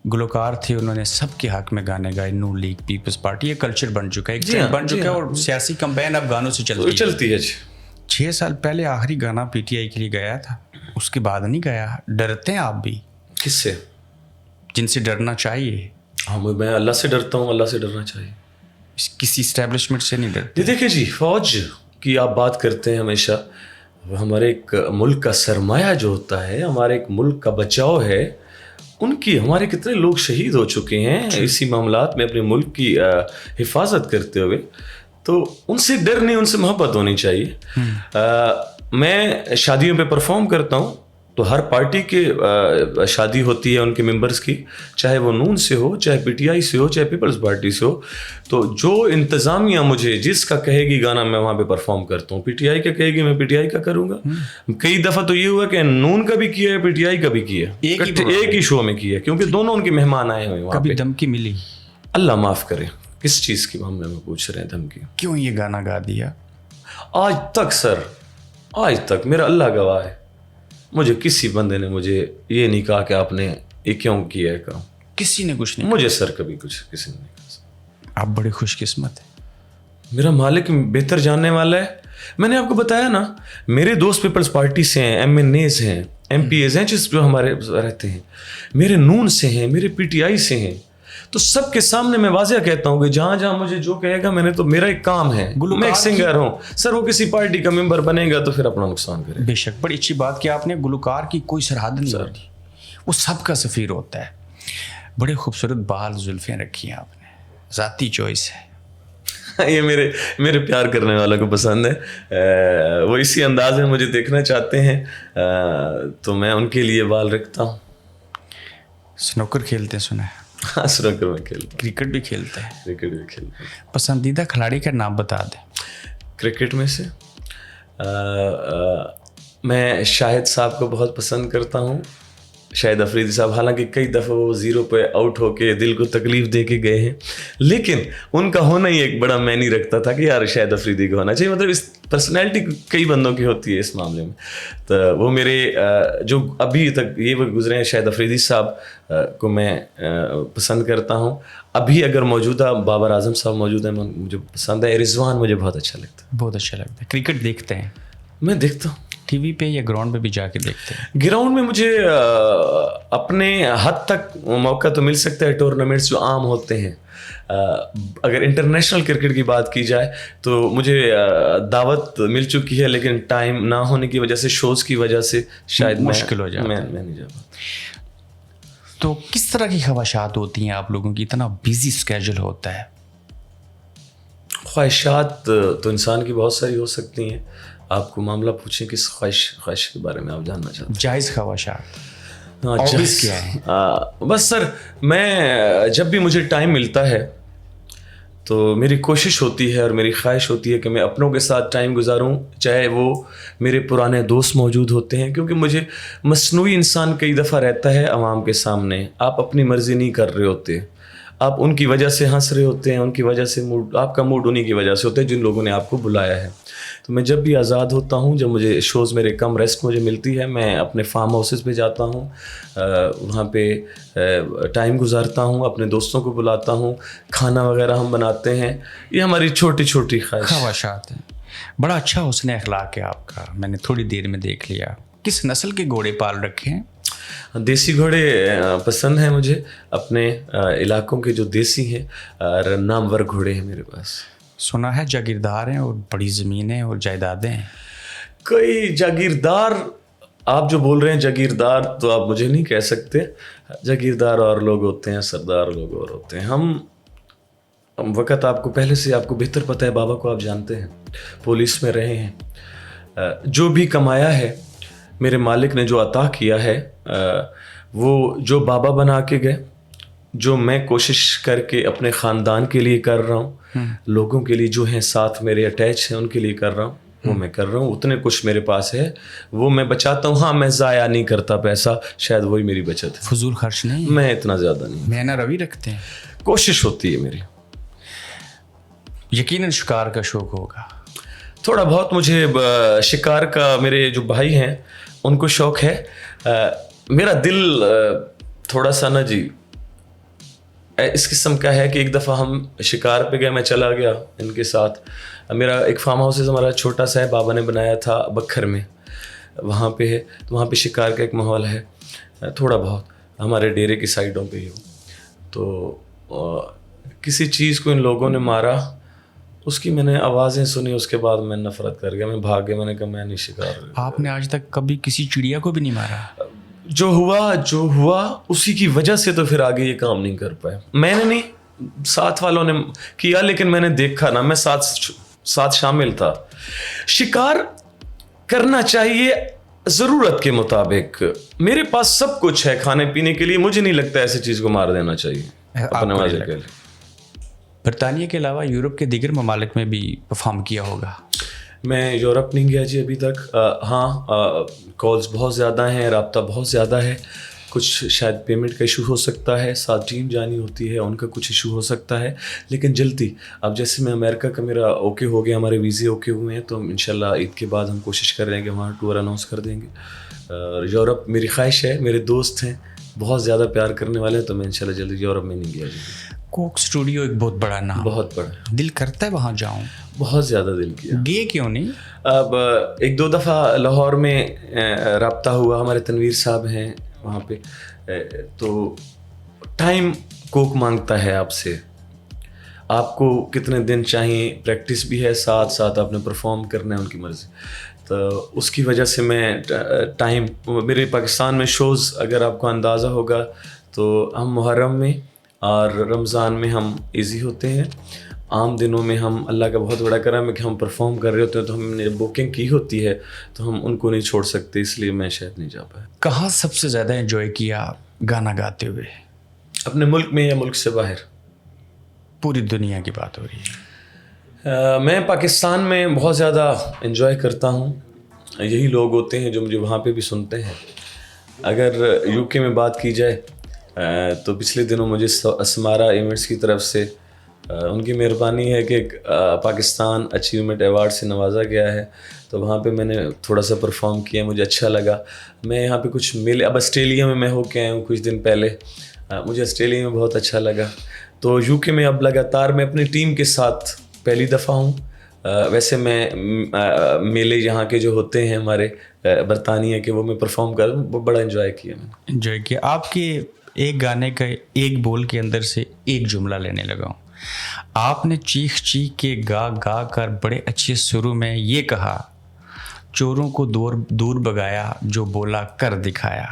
गुलकार थे, उन्होंने सबके हक में गाने गाए, नून लीग, पीपल्स पार्टी, ये कल्चर बन चुका है, एक ट्रेंड बन चुका है, और सियासी कैंपेन अब गानों से चलती है जी। 6 साल पहले आखिरी गाना PTI के लिए गाया था, उसके बाद नहीं गाया। डरते हैं आप भी? किससे? जिनसे डरना चाहिए। हाँ, मैं अल्लाह से डरता हूँ, अल्लाह से डरना चाहिए, किसी इस्टेब्लिशमेंट से नहीं डरते। देखिए जी, फ़ौज की आप बात करते हैं हमेशा, हमारे एक मुल्क का सरमाया जो होता है, हमारे एक मुल्क का बचाव है, उनकी हमारे कितने लोग शहीद हो चुके हैं इसी मामलात में अपने मुल्क की हिफाजत करते हुए। तो उनसे डर नहीं, उनसे मोहब्बत होनी चाहिए। मैं शादियों पे परफॉर्म करता हूँ, तो हर पार्टी के शादी होती है उनके मेंबर्स की, चाहे वो नून से हो, चाहे PTI से हो, चाहे पीपल्स पार्टी से हो। तो जो इंतज़ामिया मुझे जिसका कहेगी गाना, मैं वहाँ पे परफॉर्म करता हूँ। PTI का कहेगी, मैं PTI का करूँगा। कई दफ़ा तो ये हुआ कि नून का भी किया है, PTI का भी किया, एक ही शो में किया, क्योंकि दोनों उनके मेहमान आए हुए वहाँ पे। कभी धमकी मिली? अल्लाह माफ़ करे, किस चीज़ की हम पूछ रहे हैं धमकी? क्यों ये गाना गा दिया? आज तक सर, आज तक मेरा अल्लाह गवाह है, मुझे किसी बंदे ने मुझे ये नहीं कहा कि आपने ये क्यों किया है काम। किसी ने कुछ नहीं? मुझे सर कभी कुछ किसी ने नहीं कहा। आप बड़े खुशकिस्मत हैं। मेरा मालिक बेहतर जानने वाला है। मैंने आपको बताया ना, मेरे दोस्त पीपल्स पार्टी से हैं, MNAs हैं, MPAs हैं जो हमारे रहते हैं, मेरे नून से हैं, मेरे PTI से हैं। तो सबके सामने मैं वाज़ेह कहता हूँ कि जहाँ जहाँ मुझे जो कहेगा, मैंने तो मेरा एक काम है, मैं एक सिंगर हूँ सर। वो किसी पार्टी का मेंबर बनेगा तो फिर अपना नुकसान करे। बेशक, बड़ी अच्छी बात कि आपने गुलकार की कोई सरहद नहीं होती, वो सबका सफ़ीर होता है। बड़े खूबसूरत बाल जुल्फ़ें रखी हैं आपने, ज़ाती चॉइस है। ये मेरे प्यार करने वालों को पसंद है, वो इसी अंदाज में मुझे देखना चाहते हैं, तो मैं उनके लिए बाल रखता हूँ। स्नूकर खेलते हैं सुना है? हाँ, स्नूकर में खेलता। क्रिकेट भी खेलते हैं? क्रिकेट भी खेलता हूँ। पसंदीदा खिलाड़ी का नाम बता दें। क्रिकेट में से मैं शाहिद साहब को बहुत पसंद करता हूँ, शाहिद अफरीदी साहब। हालांकि कई दफ़ा वो 0 पे आउट होके दिल को तकलीफ़ दे के गए हैं, लेकिन उनका होना ही एक बड़ा मायने रखता था कि यार शाहिद अफरीदी को होना चाहिए। मतलब इस पर्सनैलिटी कई बंदों की होती है इस मामले में। तो वो मेरे जो अभी तक ये वो गुजरे हैं, शाहिद अफरीदी साहब को मैं पसंद करता हूँ। अभी अगर मौजूदा बाबर आजम साहब मौजूद हैं, मुझे पसंद है। रिजवान मुझे बहुत अच्छा लगता है। बहुत अच्छा लगता है। क्रिकेट देखते हैं? मैं देखता हूँ। टीवी पे या ग्राउंड पे भी जाके देखते हैं? ग्राउंड में मुझे अपने हद तक मौका तो मिल सकता है, टूर्नामेंट्स जो आम होते हैं। अगर इंटरनेशनल क्रिकेट की बात की जाए तो मुझे दावत मिल चुकी है, लेकिन टाइम ना होने की वजह से, शोज़ की वजह से शायद मुश्किल हो जाता है। मैं नहीं जा पाता। तो किस तरह की ख्वाहिशात होती हैं आप लोगों की? इतना बिजी स्केड्यूल होता है। ख्वाहिशात तो इंसान की बहुत सारी हो सकती हैं। आपको मामला पूछें किस ख्वाहिश के बारे में आप जानना चाहते हैं? जायज़ ख्वाहिशात जायज़ क्या है? बस सर, मैं जब भी मुझे टाइम मिलता है تو میری کوشش ہوتی ہے اور میری خواہش ہوتی ہے کہ میں اپنوں کے ساتھ ٹائم گزاروں، چاہے وہ میرے پرانے دوست موجود ہوتے ہیں، کیونکہ مجھے مصنوعی انسان کئی دفعہ رہتا ہے عوام کے سامنے، آپ اپنی مرضی نہیں کر رہے ہوتے، آپ ان کی وجہ سے ہنس رہے ہوتے ہیں، ان کی وجہ سے آپ کا موڈ انہی کی وجہ سے ہوتا ہے جن لوگوں نے آپ کو بلایا ہے۔ تو میں جب بھی آزاد ہوتا ہوں، جب مجھے شوز میرے کم ریسٹ مجھے ملتی ہے، میں اپنے فارم ہاؤسز پہ جاتا ہوں، وہاں پہ ٹائم گزارتا ہوں، اپنے دوستوں کو بلاتا ہوں، کھانا وغیرہ ہم بناتے ہیں، یہ ہماری چھوٹی چھوٹی خواہشات ہیں۔ بڑا اچھا حسن اخلاق ہے آپ کا، میں نے تھوڑی دیر میں دیکھ لیا۔ کس نسل کے گھوڑے پال رکھے ہیں؟ دیسی گھوڑے پسند ہیں مجھے، اپنے علاقوں کے جو دیسی ہیں، اور نامور گھوڑے ہیں میرے پاس۔ سنا ہے جاگیردار ہیں اور بڑی زمینیں اور جائیدادیں ہیں۔ کوئی جاگیردار، آپ جو بول رہے ہیں جاگیردار، تو آپ مجھے نہیں کہہ سکتے، جاگیردار اور لوگ ہوتے ہیں، سردار لوگ اور ہوتے ہیں۔ ہم وقت آپ کو پہلے سے آپ کو بہتر پتہ ہے، بابا کو آپ جانتے ہیں، پولیس میں رہے ہیں، جو بھی کمایا ہے میرے مالک نے جو عطا کیا ہے، وہ جو بابا بنا کے گئے، جو میں کوشش کر کے اپنے خاندان کے لیے کر رہا ہوں، لوگوں کے لیے جو ہیں ساتھ میرے اٹیچ ہیں ان کے لیے کر رہا ہوں، وہ میں کر رہا ہوں، اتنے کچھ میرے پاس ہے وہ میں بچاتا ہوں۔ ہاں، میں ضائع نہیں کرتا پیسہ، شاید وہی میری بچت ہے، فضول خرچ نہیں، میں اتنا زیادہ نہیں، مہنہ روی رکھتے ہیں۔ کوشش ہوتی ہے میری۔ یقیناً شکار کا شوق ہوگا؟ تھوڑا بہت مجھے شکار کا، میرے جو بھائی ہیں ان کو شوق ہے، میرا دل تھوڑا سا نا جی اس قسم کا ہے کہ ایک دفعہ ہم شکار پہ گئے، میں چلا گیا ان کے ساتھ، میرا ایک فارم ہاؤس ہمارا چھوٹا سا ہے، بابا نے بنایا تھا بکھر میں، وہاں پہ ہے، تو وہاں پہ شکار کا ایک ماحول ہے، تھوڑا بہت ہمارے ڈیرے کی سائڈوں پہ ہی ہو، تو کسی چیز کو ان لوگوں نے مارا، اس کی میں نے آوازیں سنی، اس کے بعد میں نفرت کر گیا، میں بھاگ گیا، میں نے کہا میں نہیں شکار۔ آپ نے آج تک کبھی کسی چڑیا کو بھی نہیں مارا؟ جو ہوا اسی کی وجہ سے تو پھر آگے یہ کام نہیں کر پائے، میں نے نہیں، ساتھ والوں نے کیا، لیکن میں نے دیکھا نا، میں ساتھ شامل تھا۔ شکار کرنا چاہیے ضرورت کے مطابق، میرے پاس سب کچھ ہے کھانے پینے کے لیے، مجھے نہیں لگتا ایسی چیز کو مار دینا چاہیے اپنے مزے کے لیے۔ برطانیہ کے علاوہ یورپ کے دیگر ممالک میں بھی پرفارم کیا ہوگا؟ میں یورپ نہیں گیا جی ابھی تک، ہاں کالز بہت زیادہ ہیں، رابطہ بہت زیادہ ہے، کچھ شاید پیمنٹ کا ایشو ہو سکتا ہے، ساتھ ٹیم جانی ہوتی ہے، ان کا کچھ ایشو ہو سکتا ہے، لیکن جلدی، اب جیسے میں امریکہ کا میرا اوکے ہو گیا، ہمارے ویزے اوکے ہوئے ہیں، تو انشاءاللہ عید کے بعد ہم کوشش کر رہے ہیں کہ وہاں ٹور اناؤنس کر دیں گے۔ اور یورپ میری خواہش ہے، میرے دوست ہیں بہت زیادہ پیار کرنے والے ہیں، تو میں انشاءاللہ جلدی یورپ میں نہیں گیا جی۔ کوک اسٹوڈیو ایک بہت بڑا نام، بہت بڑا، دل کرتا ہے وہاں جاؤں، بہت زیادہ دل کیا، گئے کیوں نہیں؟ اب ایک دو دفعہ لاہور میں رابطہ ہوا، ہمارے تنویر صاحب ہیں وہاں پہ، تو ٹائم کوک مانگتا ہے آپ سے، آپ کو کتنے دن چاہیے، پریکٹس بھی ہے، ساتھ ساتھ آپ نے پرفارم کرنا ہے، ان کی مرضی، تو اس کی وجہ سے میں ٹائم، میرے پاکستان میں شوز اگر آپ کو اندازہ ہوگا تو ہم محرم میں اور رمضان میں ہم ایزی ہوتے ہیں، عام دنوں میں ہم، اللہ کا بہت بڑا کرم ہے کہ ہم پرفارم کر رہے ہوتے ہیں، تو ہم نے بکنگ کی ہوتی ہے، تو ہم ان کو نہیں چھوڑ سکتے، اس لیے میں شاید نہیں جا پایا۔ کہاں سب سے زیادہ انجوائے کیا گانا گاتے ہوئے؟ اپنے ملک میں یا ملک سے باہر؟ پوری دنیا کی بات ہو رہی ہے۔ میں پاکستان میں بہت زیادہ انجوائے کرتا ہوں، یہی لوگ ہوتے ہیں جو مجھے وہاں پہ بھی سنتے ہیں۔ اگر یو کے میں بات کی جائے تو پچھلے دنوں مجھے اسمارا ایونٹس کی طرف سے ان کی مہربانی ہے کہ پاکستان اچیومنٹ ایوارڈ سے نوازا گیا ہے، تو وہاں پہ میں نے تھوڑا سا پرفارم کیا، مجھے اچھا لگا۔ میں یہاں پہ کچھ ملے، اب آسٹریلیا میں ہو کے آیا ہوں کچھ دن پہلے، مجھے آسٹریلیا میں بہت اچھا لگا، تو یو کے میں اب لگاتار میں اپنی ٹیم کے ساتھ پہلی دفعہ ہوں۔ ویسے میں میلے یہاں کے جو ہوتے ہیں ہمارے برطانیہ کے، وہ میں پرفارم کر رہا ہوں، بڑا انجوائے کیا میں نے۔ انجوائے کیا۔ آپ کے ایک گانے کا ایک بول کے اندر سے ایک جملہ لینے لگا ہوں، آپ نے چیخ چیخ کے گا گا کر بڑے اچھے سروں میں یہ کہا، چوروں کو دور بگایا جو بولا کر دکھایا۔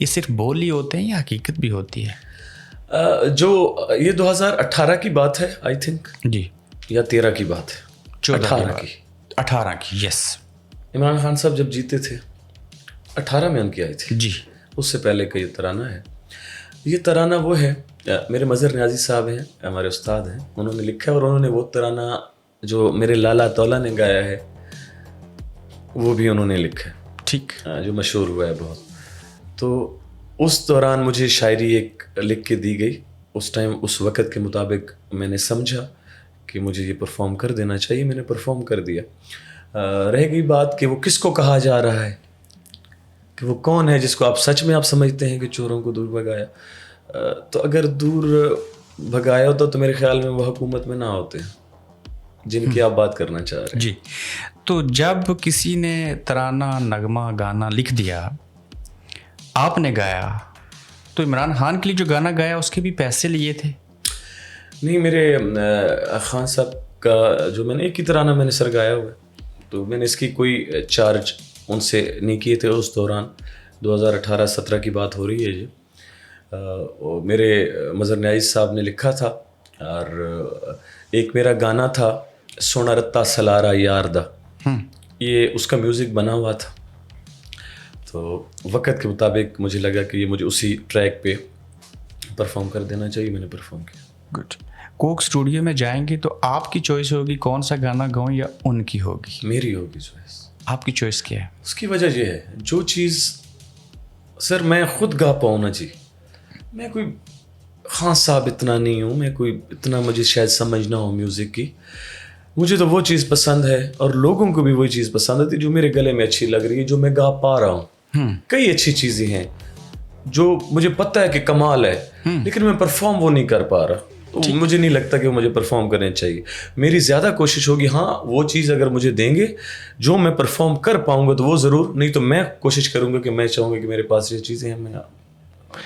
یہ صرف بول ہی ہوتے ہیں یا حقیقت بھی ہوتی ہے؟ جو یہ 2018 کی بات ہے آئی تھنک، جی، یا 13 کی بات ہے، 18 کی، یس۔ عمران خان صاحب جب جیتے تھے 18 میں ان کی آئی تھی، جی، اس سے پہلے کا یہ ترانہ ہے۔ یہ ترانہ وہ ہے میرے مظہر نیازی صاحب ہیں, ہمارے استاد ہیں, انہوں نے لکھا ہے, اور انہوں نے وہ ترانہ جو میرے لالا تولا نے گایا ہے وہ بھی انہوں نے لکھا ہے, ٹھیک, جو مشہور ہوا ہے بہت. تو اس دوران مجھے شاعری ایک لکھ کے دی گئی. اس ٹائم اس وقت کے مطابق میں نے سمجھا کہ مجھے یہ پرفارم کر دینا چاہیے, میں نے پرفارم کر دیا. رہ گئی بات کہ وہ کس کو کہا جا رہا ہے, کہ وہ کون ہے جس کو آپ سچ میں آپ سمجھتے ہیں کہ چوروں کو دور بھگایا. تو اگر دور بھگایا ہوتا تو میرے خیال میں وہ حکومت میں نہ ہوتے جن کی آپ بات کرنا چاہ رہے ہیں. جی. تو جب کسی نے ترانہ, نغمہ, گانا لکھ دیا, آپ نے گایا, تو عمران خان کے لیے جو گانا گایا اس کے بھی پیسے لیے تھے؟ نہیں, میرے خان صاحب کا جو میں نے ایک ہی ترانہ میں نے سر گایا ہوا ہے, تو میں نے اس کی کوئی چارج ان سے نہیں کیے تھے. اس دوران 2018-17 کی بات ہو رہی ہے جی. میرے مظہر نیازی صاحب نے لکھا تھا, اور ایک میرا گانا تھا سونا رتا سلارا یار دا, یہ اس کا میوزک بنا ہوا تھا. تو وقت کے مطابق مجھے لگا کہ یہ مجھے اسی ٹریک پہ پرفارم کر دینا چاہیے, میں نے پرفارم کیا. گڈ. کوک اسٹوڈیو میں جائیں گے تو آپ کی چوائس ہوگی کون سا گانا گاؤں, یا ان کی ہوگی؟ میری ہوگی چوائس. آپ کی چوائس کیا ہے؟ اس کی وجہ یہ ہے, جو چیز سر میں خود گا پاؤں نا جی, میں کوئی خان صاحب اتنا نہیں ہوں, میں کوئی اتنا مجھے شاید سمجھ نہ ہو میوزک کی. مجھے تو وہ چیز پسند ہے, اور لوگوں کو بھی وہی چیز پسند آتی جو میرے گلے میں اچھی لگ رہی ہے, جو میں گا پا رہا ہوں. کئی اچھی چیزیں ہیں جو مجھے پتہ ہے کہ کمال ہے, لیکن میں پرفارم وہ نہیں کر پا رہا. تو مجھے نہیں لگتا کہ وہ مجھے پرفارم کرنے چاہیے. میری زیادہ کوشش ہوگی, ہاں وہ چیز اگر مجھے دیں گے جو میں پرفارم کر پاؤں گا تو وہ ضرور, نہیں تو میں کوشش کروں گا کہ میں چاہوں گا کہ میرے پاس یہ چیزیں ہیں, میں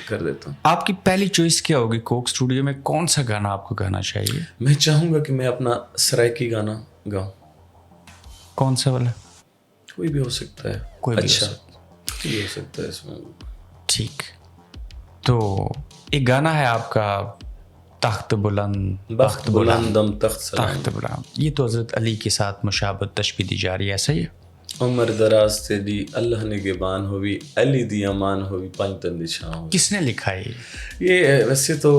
کر دیتا ہوں. آپ کی پہلی چوائس کیا ہوگی کوک اسٹوڈیو میں, کون سا گانا آپ کو گانا چاہیے؟ میں چاہوں گا کہ میں اپنا سرائکی گانا گاؤں. کون سا والا؟ کوئی بھی ہو سکتا ہے, کوئی بھی اچھا کوئی ہو سکتا ہے اس میں. ٹھیک. تو ایک گانا ہے آپ کا تخت بلند, بخت بلندم تخت سلام, تخت بلند, یہ تو حضرت علی کے ساتھ مشابہت تشبیہ دی جا رہی ہے, ایسا ہی ہے؟ عمر دراز تے دی اللہ نگہبان ہوئی, علی دی امان ہوئی, پنج تندی چھاں ہوئی. کس نے لکھا ہے یہ ویسے تو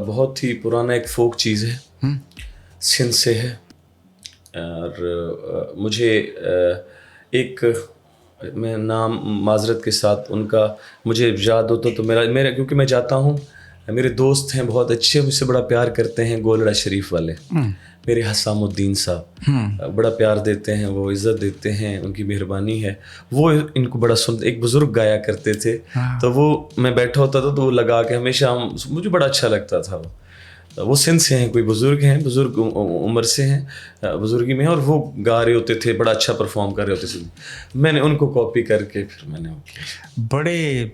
بہت ہی پرانا ایک فوک چیز ہے, سندھ سے ہے. اور مجھے ایک, میں نام معذرت کے ساتھ ان کا مجھے یاد ہوتا تو میرا کیونکہ میں جاتا ہوں, میرے دوست ہیں بہت اچھے, مجھ سے بڑا پیار کرتے ہیں, گولڑا شریف والے میرے حسام الدین صاحب, بڑا پیار دیتے ہیں, وہ عزت دیتے ہیں, ان کی مہربانی ہے. وہ ان کو بڑا ایک بزرگ گایا کرتے تھے, تو وہ میں بیٹھا ہوتا تھا تو وہ لگا کے ہمیشہ, مجھے بڑا اچھا لگتا تھا. وہ سندھ سے ہیں, کوئی بزرگ ہیں, بزرگ عمر سے ہیں, بزرگی میں ہیں, اور وہ گا رہے ہوتے تھے, بڑا اچھا پرفارم کر رہے ہوتے تھے. میں نے ان کو کاپی کر کے پھر میں نے بڑے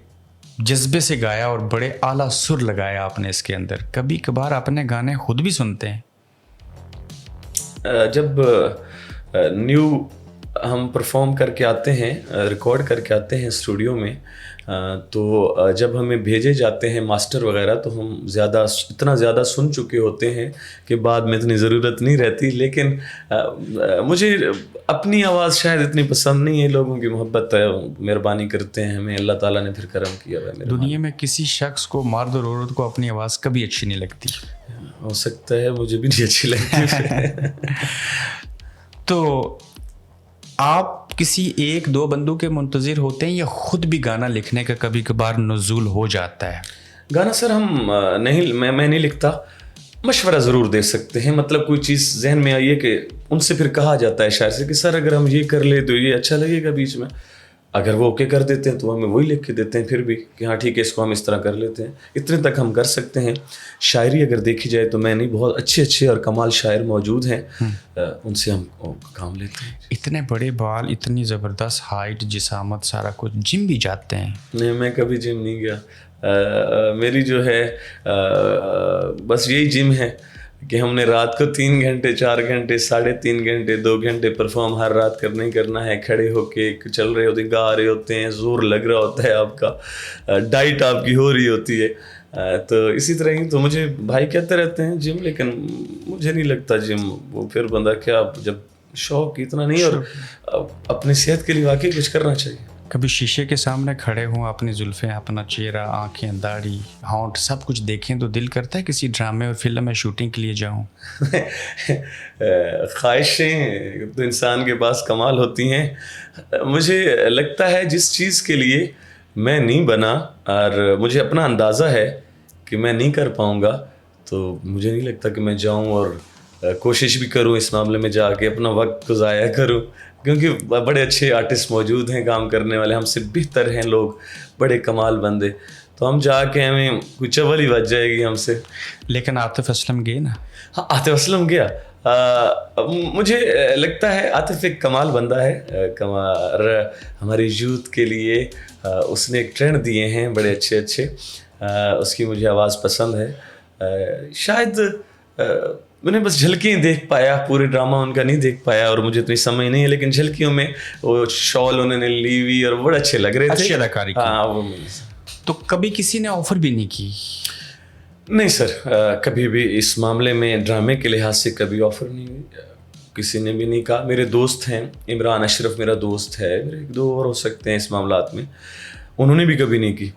جذبے سے گایا اور بڑے اعلیٰ سر لگایا آپ نے اس کے اندر. کبھی کبھار اپنے گانے خود بھی سنتے ہیں؟ جب نیو ہم پرفارم کر کے آتے ہیں, ریکارڈ کر کے آتے ہیں اسٹوڈیو میں, تو جب ہمیں بھیجے جاتے ہیں ماسٹر وغیرہ تو ہم اتنا زیادہ سن چکے ہوتے ہیں کہ بعد میں اتنی ضرورت نہیں رہتی. لیکن مجھے اپنی آواز شاید اتنی پسند نہیں ہے, لوگوں کی محبت ہے, مہربانی کرتے ہیں ہمیں, اللہ تعالیٰ نے پھر کرم کیا ہے. دنیا میں کسی شخص کو, مرد اور عورت کو اپنی آواز کبھی اچھی نہیں لگتی. ہو سکتا ہے, مجھے بھی نہیں اچھی لگتی. تو آپ کسی ایک دو بندوں کے منتظر ہوتے ہیں, یا خود بھی گانا لکھنے کا کبھی کبھار نزول ہو جاتا ہے؟ گانا سر ہم نہیں, میں نہیں لکھتا, مشورہ ضرور دے سکتے ہیں. مطلب کوئی چیز ذہن میں آئی ہے کہ ان سے پھر کہا جاتا ہے شاعر سے کہ سر اگر ہم یہ کر لیں تو یہ اچھا لگے گا بیچ میں. اگر وہ اوکے کر دیتے ہیں تو ہمیں وہی لکھ کے دیتے ہیں پھر بھی کہ ہاں ٹھیک ہے, اس کو ہم اس طرح کر لیتے ہیں. اتنے تک ہم کر سکتے ہیں. شاعری اگر دیکھی جائے تو میں نہیں, بہت اچھے اور کمال شاعر موجود ہیں, ان سے ہم کام لیتے ہیں. اتنے بڑے بال, اتنی زبردست ہائٹ, جسامت, سارا کچھ, جم بھی جاتے ہیں؟ نہیں, میں کبھی جم نہیں گیا. میری جو ہے بس یہی جم ہے کہ ہم نے رات کو 3 گھنٹے 4 گھنٹے 3.5 گھنٹے 2 گھنٹے پرفارم ہر رات کرنا ہے. کھڑے ہو کے چل رہے ہوتے ہیں, گا رہے ہوتے ہیں, زور لگ رہا ہوتا ہے آپ کا, ڈائٹ آپ کی ہو رہی ہوتی ہے. تو اسی طرح ہی تو مجھے بھائی کہتے رہتے ہیں جم, لیکن مجھے نہیں لگتا جم. وہ پھر بندہ کیا, جب شوق اتنا نہیں, اور اپنی صحت کے لیے واقعی کچھ کرنا چاہیے. कभी शीशे के सामने खड़े हों, अपनी जुल्फ़ें, अपना चेहरा, आंखें, दाढ़ी, होंठ सब कुछ देखें तो दिल करता है किसी ड्रामे और फिल्म में शूटिंग के लिए जाऊं? ख्वाहिशें तो इंसान के पास कमाल होती हैं। मुझे लगता है जिस चीज़ के लिए मैं नहीं बना और मुझे अपना अंदाज़ा है कि मैं नहीं कर पाऊँगा, तो मुझे नहीं लगता कि मैं जाऊँ और कोशिश भी करूँ इस मामले में जाके अपना वक्त को ज़ाया करूँ, क्योंकि बड़े अच्छे आर्टिस्ट मौजूद हैं काम करने वाले, हमसे बेहतर हैं लोग, बड़े कमाल बंदे, तो हम जाके हमें कोई चवल ही बच जाएगी हमसे। लेकिन आतिफ असलम गए ना। हाँ, आतिफ असलम गया। मुझे लगता है आतिफ एक कमाल बंदा है, कमाल हमारी यूथ के लिए उसने एक ट्रेंड दिए हैं बड़े अच्छे अच्छे, उसकी मुझे आवाज़ पसंद है। शायद मैंने बस झलकियाँ देख पाया, पूरे ड्रामा उनका नहीं देख पाया और मुझे इतनी समझ नहीं है, लेकिन झलकियों में वो शॉल उन्होंने ली हुई और बड़े अच्छे लग रहे थे। अच्छी अदाकारी की। हाँ, वो तो कभी किसी ने ऑफ़र भी नहीं की? नहीं सर, कभी भी इस मामले में ड्रामे के लिहाज से कभी ऑफ़र नहीं हुई, किसी ने भी नहीं कहा। मेरे दोस्त हैं, इमरान अशरफ मेरा दोस्त है, मेरे एक दो और हो सकते हैं इस मामलात में, उन्होंने भी कभी नहीं की।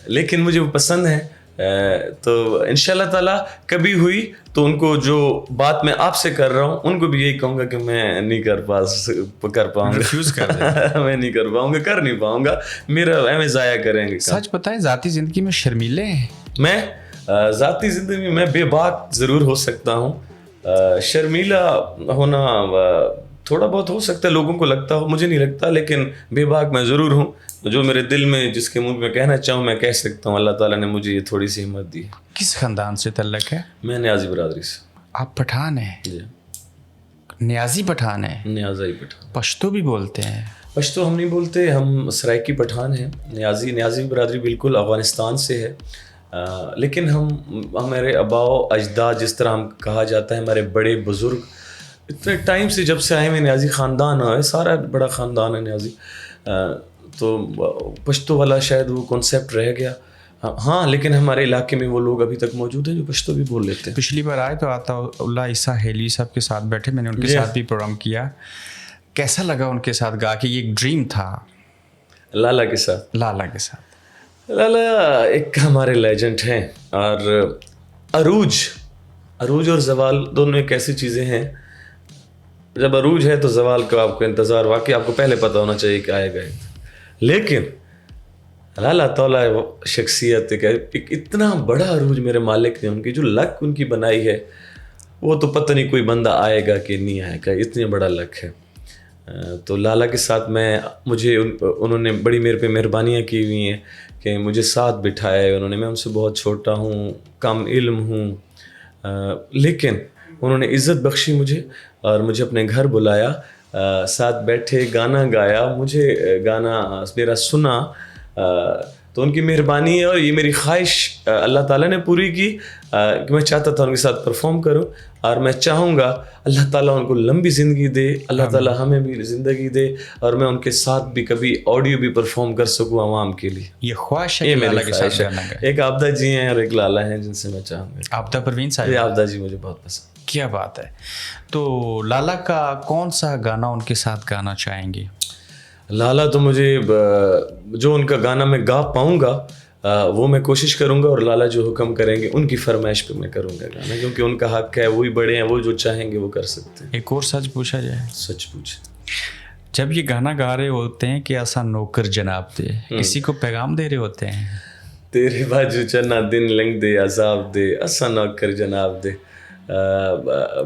लेकिन मुझे वो पसंद है, तो इंशाल्लाह ताला कभी हुई तो उनको जो बात मैं आपसे कर रहा हूँ उनको भी यही कहूँगा कि मैं नहीं कर पाऊँगा, रिफ्यूज़ कर दें। मैं नहीं कर पाऊँगा, कर नहीं पाऊँगा, मेरा हमें ज़ाया करेंगे। सच बताएं, ज़ाती ज़िंदगी में शर्मीले हैं? मैं ज़ाती ज़िंदगी में मैं बेबाक ज़रूर हो सकता हूँ, शर्मीला होना थोड़ा बहुत हो सकता है, लोगों को लगता हो, मुझे नहीं लगता, लेकिन बेबाक मैं ज़रूर हूँ। जो मेरे दिल में जिसके मुंह में कहना चाहूँ मैं कह सकता हूँ। अल्लाह ताला ने मुझे ये थोड़ी सी हिम्मत दी है। किस ख़ानदान से तल्लक है? मैं न्याजी बरादरी से। आप पठान हैं? जी, न्याजी पठान हैं? न्याजी पठान। पश्तो भी बोलते हैं? पश्तो हम नहीं बोलते, हम सराइकी पठान हैं। न्याजी बरादरी बिल्कुल अफ़गानिस्तान से है, लेकिन हमारे आबाओ अजदाद, जिस तरह हम कहा जाता है, हमारे बड़े बुज़ुर्ग इतने टाइम से जब से आए हुए न्याजी ख़ानदान है, सारा बड़ा ख़ानदान है न्याजी, तो पश्तो वाला शायद वो कॉन्सेप्ट रह गया। हाँ, लेकिन हमारे इलाके में वो लोग अभी तक मौजूद हैं जो पश्तो भी बोल लेते हैं। पिछली बार आए तो आताउल्लाह ईसा हेली साहब के साथ बैठे, मैंने उनके साथ भी प्रोग्राम किया। कैसा लगा उनके साथ गा के? ये एक ड्रीम था। लाला के साथ? लाला के साथ। लाला एक हमारे लेजेंड हैं, और अरूज और जवाल दोनों एक ऐसी चीज़ें हैं, जब अरूज है तो जवाल का आपको इंतज़ार वाकई आपको पहले पता होना चाहिए कि आएगा। लेकिन लाला तौला शख्सियत एक इतना बड़ा अरूज मेरे मालिक ने, उनकी जो लक उनकी बनाई है, वो तो पता नहीं कोई बंदा आएगा कि नहीं आएगा, इतनी बड़ा लक है। तो लाला के साथ मुझे उन्होंने बड़ी मेरे पे मेहरबानियाँ की हुई हैं कि मुझे साथ बिठाया है उन्होंने। मैं उनसे बहुत छोटा हूँ, कम इल्म हूँ, लेकिन उन्होंने इज़्ज़त बख्शी मुझे और मुझे अपने घर बुलाया, साथ बैठे, गाना गाया, मुझे गाना मेरा सुना, तो उनकी मेहरबानी है। और ये मेरी ख्वाहिश अल्लाह ताला ने पूरी की कि मैं चाहता था उनके साथ परफॉर्म करूं, और मैं चाहूँगा अल्लाह ताला उनको लंबी ज़िंदगी दे, अल्लाह ताला हमें भी ज़िंदगी दे, और मैं उनके साथ भी कभी ऑडियो भी परफॉर्म कर सकूँ आवाम के लिए। ये ख्वाहिश है कि लाला के साथ गाना गाएं? एक आबदा जी हैं और एक लाला हैं जिनसे मैं चाहूँगा। आबदा परवीन साहब? आबदा जी मुझे बहुत पसंद। क्या बात है। तो लाला का कौन सा गाना उनके साथ गाना चाहेंगे? लाला तो मुझे जो उनका गाना मैं गा पाऊँगा वो मैं कोशिश करूँगा, और लाला जो हुक्म करेंगे उनकी फरमाइश पे मैं करूँगा गाना, क्योंकि उनका हक है, वही बड़े हैं, वो जो चाहेंगे वो कर सकते हैं। एक और सच पूछा जाए? सच पूछे। जब ये गाना गा रहे होते हैं कि असा नौकर जनाब दे, किसी को पैगाम दे रहे होते हैं? तेरे बाजू चन्ना दिन लंघ दे अजाब दे, असा नौकर जनाब दे।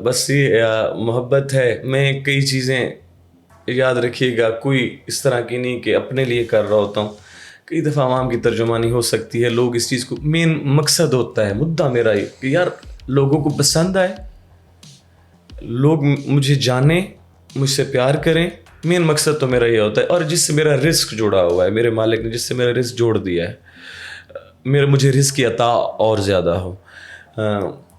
बस ये मोहब्बत है। मैं कई चीज़ें याद रखिएगा, कोई इस तरह की नहीं कि अपने लिए कर रहा होता हूँ, कई दफ़ा आवाम की तर्जुमानी हो सकती है। लोग इस चीज़ को, मेन मकसद होता है, मुद्दा मेरा ये कि यार लोगों को पसंद आए, लोग मुझे जाने, मुझसे प्यार करें, मेन मकसद तो मेरा ये होता है। और जिससे मेरा रिस्क जुड़ा हुआ है, मेरे मालिक ने जिससे मेरा रिस्क जोड़ दिया है, मुझे रिस्क की अता और ज़्यादा हो,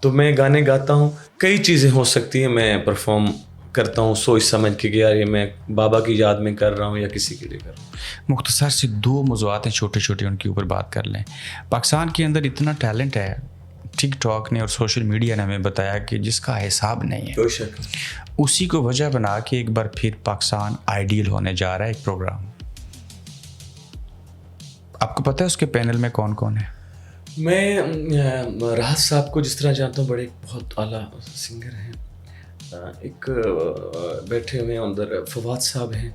तो मैं गाने गाता हूँ। कई चीज़ें हो सकती हैं, मैं परफॉर्म करता हूँ सोच समझ के कि यार ये मैं बाबा की याद में कर रहा हूँ या किसी के लिए कर रहा हूँ। मुख्तसर से दो मौज़ूआत हैं छोटे छोटे, उनके ऊपर बात कर लें। पाकिस्तान के अंदर इतना टैलेंट है, टिकटॉक ने और सोशल मीडिया ने हमें बताया कि जिसका हिसाब नहीं है। कोई शक, उसी को वजह बना के एक बार फिर पाकिस्तान आइडियल होने जा रहा है एक प्रोग्राम। आपको पता है उसके पैनल में कौन कौन है? मैं राहत साहब को जिस तरह जानता हूँ, बड़े बहुत आला सिंगर हैं। एक बैठे हुए हैं अंदर फवाद साहब हैं,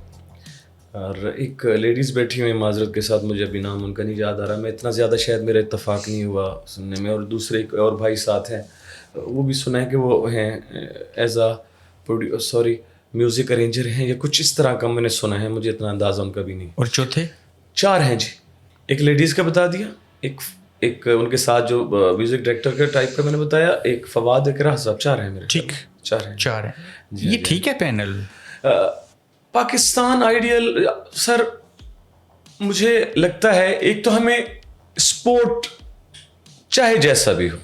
और एक लेडीज़ बैठी हुई हैं माजरत के साथ, मुझे अभी नाम उनका नहीं याद आ रहा। मैं इतना ज़्यादा शायद मेरा इत्तेफाक नहीं हुआ सुनने में। और दूसरे एक और भाई साथ हैं, वो भी सुना है कि वो हैं एज आ म्यूज़िक अरेंजर हैं या कुछ इस तरह का मैंने सुना है, मुझे इतना अंदाज़ा उनका भी नहीं। और चौथे? 4 हैं जी। एक लेडीज़ का बता दिया, एक उनके साथ जो म्यूज़िक डायरेक्टर का टाइप का मैंने बताया, एक फवाद, एक राह साहब। 4 हैं मेरे। ठीक, 4 हैं। ये ठीक है पैनल। पाकिस्तान आइडियल सर, मुझे लगता है एक तो हमें स्पोर्ट चाहे जैसा भी हो,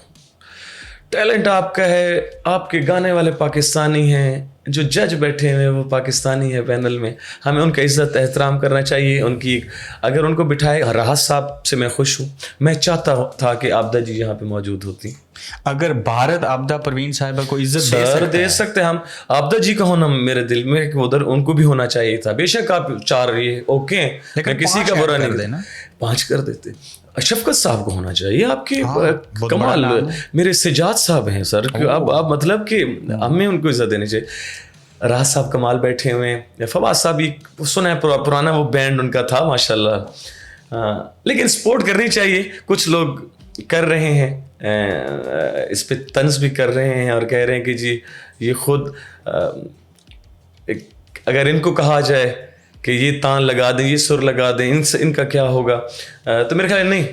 टैलेंट आपका है, आपके गाने वाले पाकिस्तानी हैं, जो जज बैठे हुए हैं वो पाकिस्तानी है पैनल में, हमें उनका इज़्ज़त एहतराम करना चाहिए। उनकी अगर उनको बिठाए, राहत साहब से मैं खुश हूँ। मैं चाहता था कि आबदा जी यहाँ पे मौजूद होती। अगर भारत आबदा परवीन साहिबा को इज्जत दे सकते हम, आबदा जी का होना मेरे दिल में कि उधर उनको भी होना चाहिए था। बेशक आप 4 ये ओके, लेकिन किसी का बुरा नहीं देना, 5 कर देते। शफकत साहब को होना चाहिए आपके। कमाल मेरे सिजाद साहब हैं सर, आप मतलब कि हमें उनको इज्जत देनी चाहिए। राज साहब कमाल बैठे हुए हैं। फवाद साहब भी सुना है, पुराना वो बैंड उनका था माशाल्लाह। लेकिन सपोर्ट करनी चाहिए। कुछ लोग कर रहे हैं, इस पे तंज भी कर रहे हैं और कह रहे हैं कि जी ये खुद अगर इनको कहा जाए कि ये तान लगा दें, ये सुर लगा दें, इनका क्या होगा। तो मेरे ख्याल नहीं,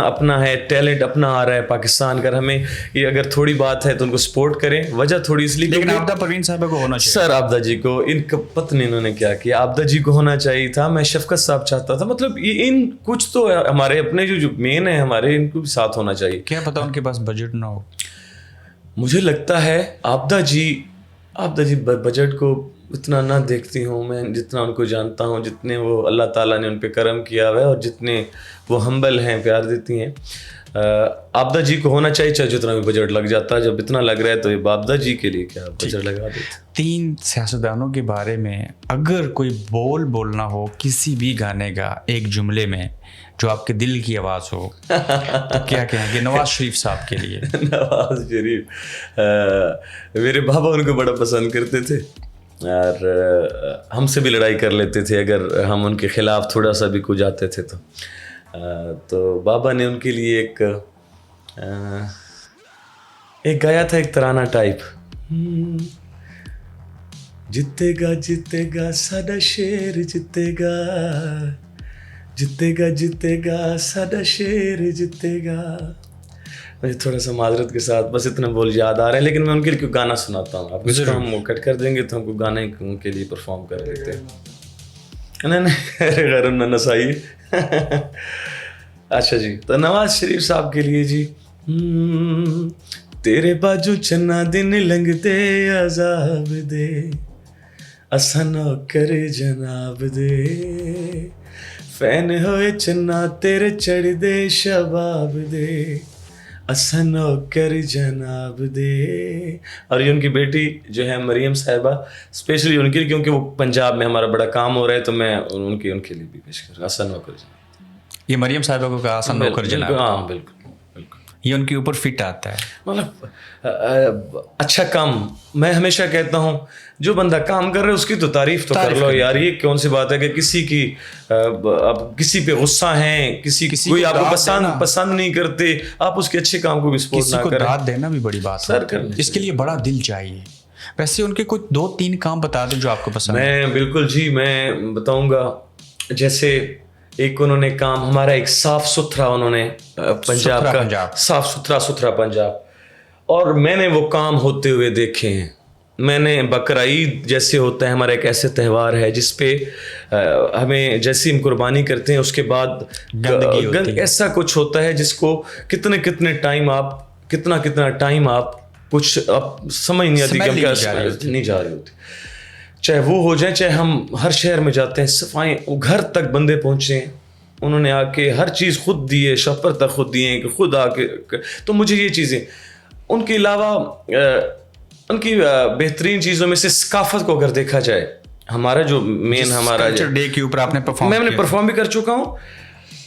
अपना है, टैलेंट अपना आ रहा है पाकिस्तान का। हमें ये अगर थोड़ी बात है तो उनको सपोर्ट करें। वजह थोड़ी इसलिए, लेकिन आबदा परवीन साहब को होना चाहिए सर। आबदा जी को, इनका पत्नी इन्होंने क्या किया, आबदा जी को होना चाहिए था। मैं शफकत साहब चाहता था, मतलब ये इन कुछ तो हमारे अपने जो मेन है हमारे, इनको भी साथ होना चाहिए। क्या पता उनके पास बजट ना हो। मुझे लगता है आबदा जी बजट को इतना ना देखती हूँ मैं, जितना उनको जानता हूँ, जितने वो अल्लाह ताला ने उन पे करम किया हुआ है और जितने वो हम्बल हैं, प्यार देती हैं। आबदा जी को होना चाहिए, चाहे जितना भी बजट लग जाता है। जब इतना लग रहा है तो ये आबदा जी के लिए क्या बजट लगा देते। 3 सियासतदानों के बारे में अगर कोई बोलना हो किसी भी गाने का एक जुमले में, जो आपके दिल की आवाज़ हो, तो क्या कहेंगे नवाज शरीफ साहब के लिए? नवाज शरीफ, मेरे बाबा उनको बड़ा पसंद करते थे और हमसे भी लड़ाई कर लेते थे अगर हम उनके ख़िलाफ़ थोड़ा सा भी कुछ आते थे तो बाबा ने उनके लिए एक गाया था, एक तराना टाइप। जीतेगा जीतेगा साडा शेर जीतेगा, जीतेगा जीतेगा साडा शेर जीतेगा। मुझे थोड़ा सा माजरत के साथ बस इतना बोल याद आ रहा है, लेकिन मैं उनके लिए क्यों गाना सुनाता हूँ। आप इसको हम कट कर देंगे तो हमको गाने उनके लिए परफॉर्म कर देते हैं। नहीं गरम न नसाई। अच्छा जी, तो नवाज शरीफ साहब के लिए जी, तेरे बाजू चन्ना दिन लंघते अजाब दे, असा नौकर जनाब दे, फैन होए चन्ना तेरे चढ़ दे शबाब दे, असा नौकर जनाब दे। और ये उनकी बेटी जो है मरियम साहिबा, स्पेशली उनके लिए, क्योंकि वो पंजाब में हमारा बड़ा काम हो रहा है, तो मैं उनके लिए भी पेश कर, असा नौकर जनाब। ये मरियम साहिबा को कहा आसान नौकर जनाब। हाँ बिल्कुल, ये उनके ऊपर फिट आता है। मतलब अच्छा काम, मैं हमेशा कहता हूँ जो बंदा काम कर रहा है उसकी तो तारीफ तो कर लो यार। ये कौन सी बात है कि किसी की अब किसी पे गुस्सा है, किसी कोई आपको पसंद नहीं करते, आप उसके अच्छे काम को भी सपोर्ट ना करें। दाद देना भी बड़ी बात है, इसके लिए बड़ा दिल चाहिए। वैसे उनके कुछ 2-3 काम बता दें जो आपको पसंद है। मैं बिल्कुल जी, मैं बताऊंगा। जैसे एक उन्होंने काम, हमारा एक साफ सुथरा उन्होंने पंजाब का साफ सुथरा पंजाब, और मैंने वो काम होते हुए देखे हैं। मैंने बकरा ईद जैसे होता है हमारा एक ऐसे त्यौहार है जिस पे हमें जैसी हम कुर्बानी करते हैं उसके बाद ऐसा कुछ होता है जिसको कितने टाइम आप कुछ आप समझ नहीं आती कि हम क्या नहीं जा रही होती। चाहे वो हो जाए, चाहे हम हर शहर में जाते हैं, सफाई घर तक बंदे पहुँचे हैं, उन्होंने आके हर चीज़ खुद दी है, शॉपर तक खुद दिए हैं कि खुद आके। तो मुझे ये चीज़ें, उनके अलावा उनकी बेहतरीन चीज़ों में से सकाफत को अगर देखा जाए, हमारा जो मेन हमारा डे के ऊपर आपने परफॉर्म, मैं परफॉर्म भी कर चुका हूँ।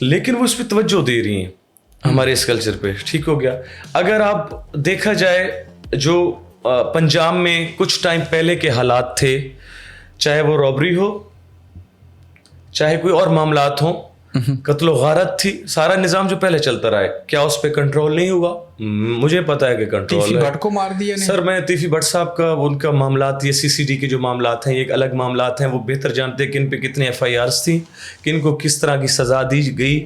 لیکن وہ اس پہ توجہ دے رہی ہیں ہمارے اس کلچر پہ. ٹھیک ہو گیا. اگر آپ دیکھا جائے جو پنجاب میں کچھ ٹائم پہلے کے حالات تھے, چاہے وہ رابری ہو, چاہے کوئی اور معاملات ہوں, قتل و غارت تھی, سارا نظام جو پہلے چلتا رہا ہے, کیا اس پہ کنٹرول نہیں ہوا؟ مجھے پتا ہے کہ کنٹرول ہے. بٹ کو مار دیا سر میں تیفی بٹ صاحب کا ان کا معاملات, یہ CCD کے جو معاملات ہیں یہ ایک الگ معاملات ہیں, وہ بہتر جانتے ہیں کہ ان پہ کتنے FIRs تھیں, کن کو کس طرح کی سزا دی گئی,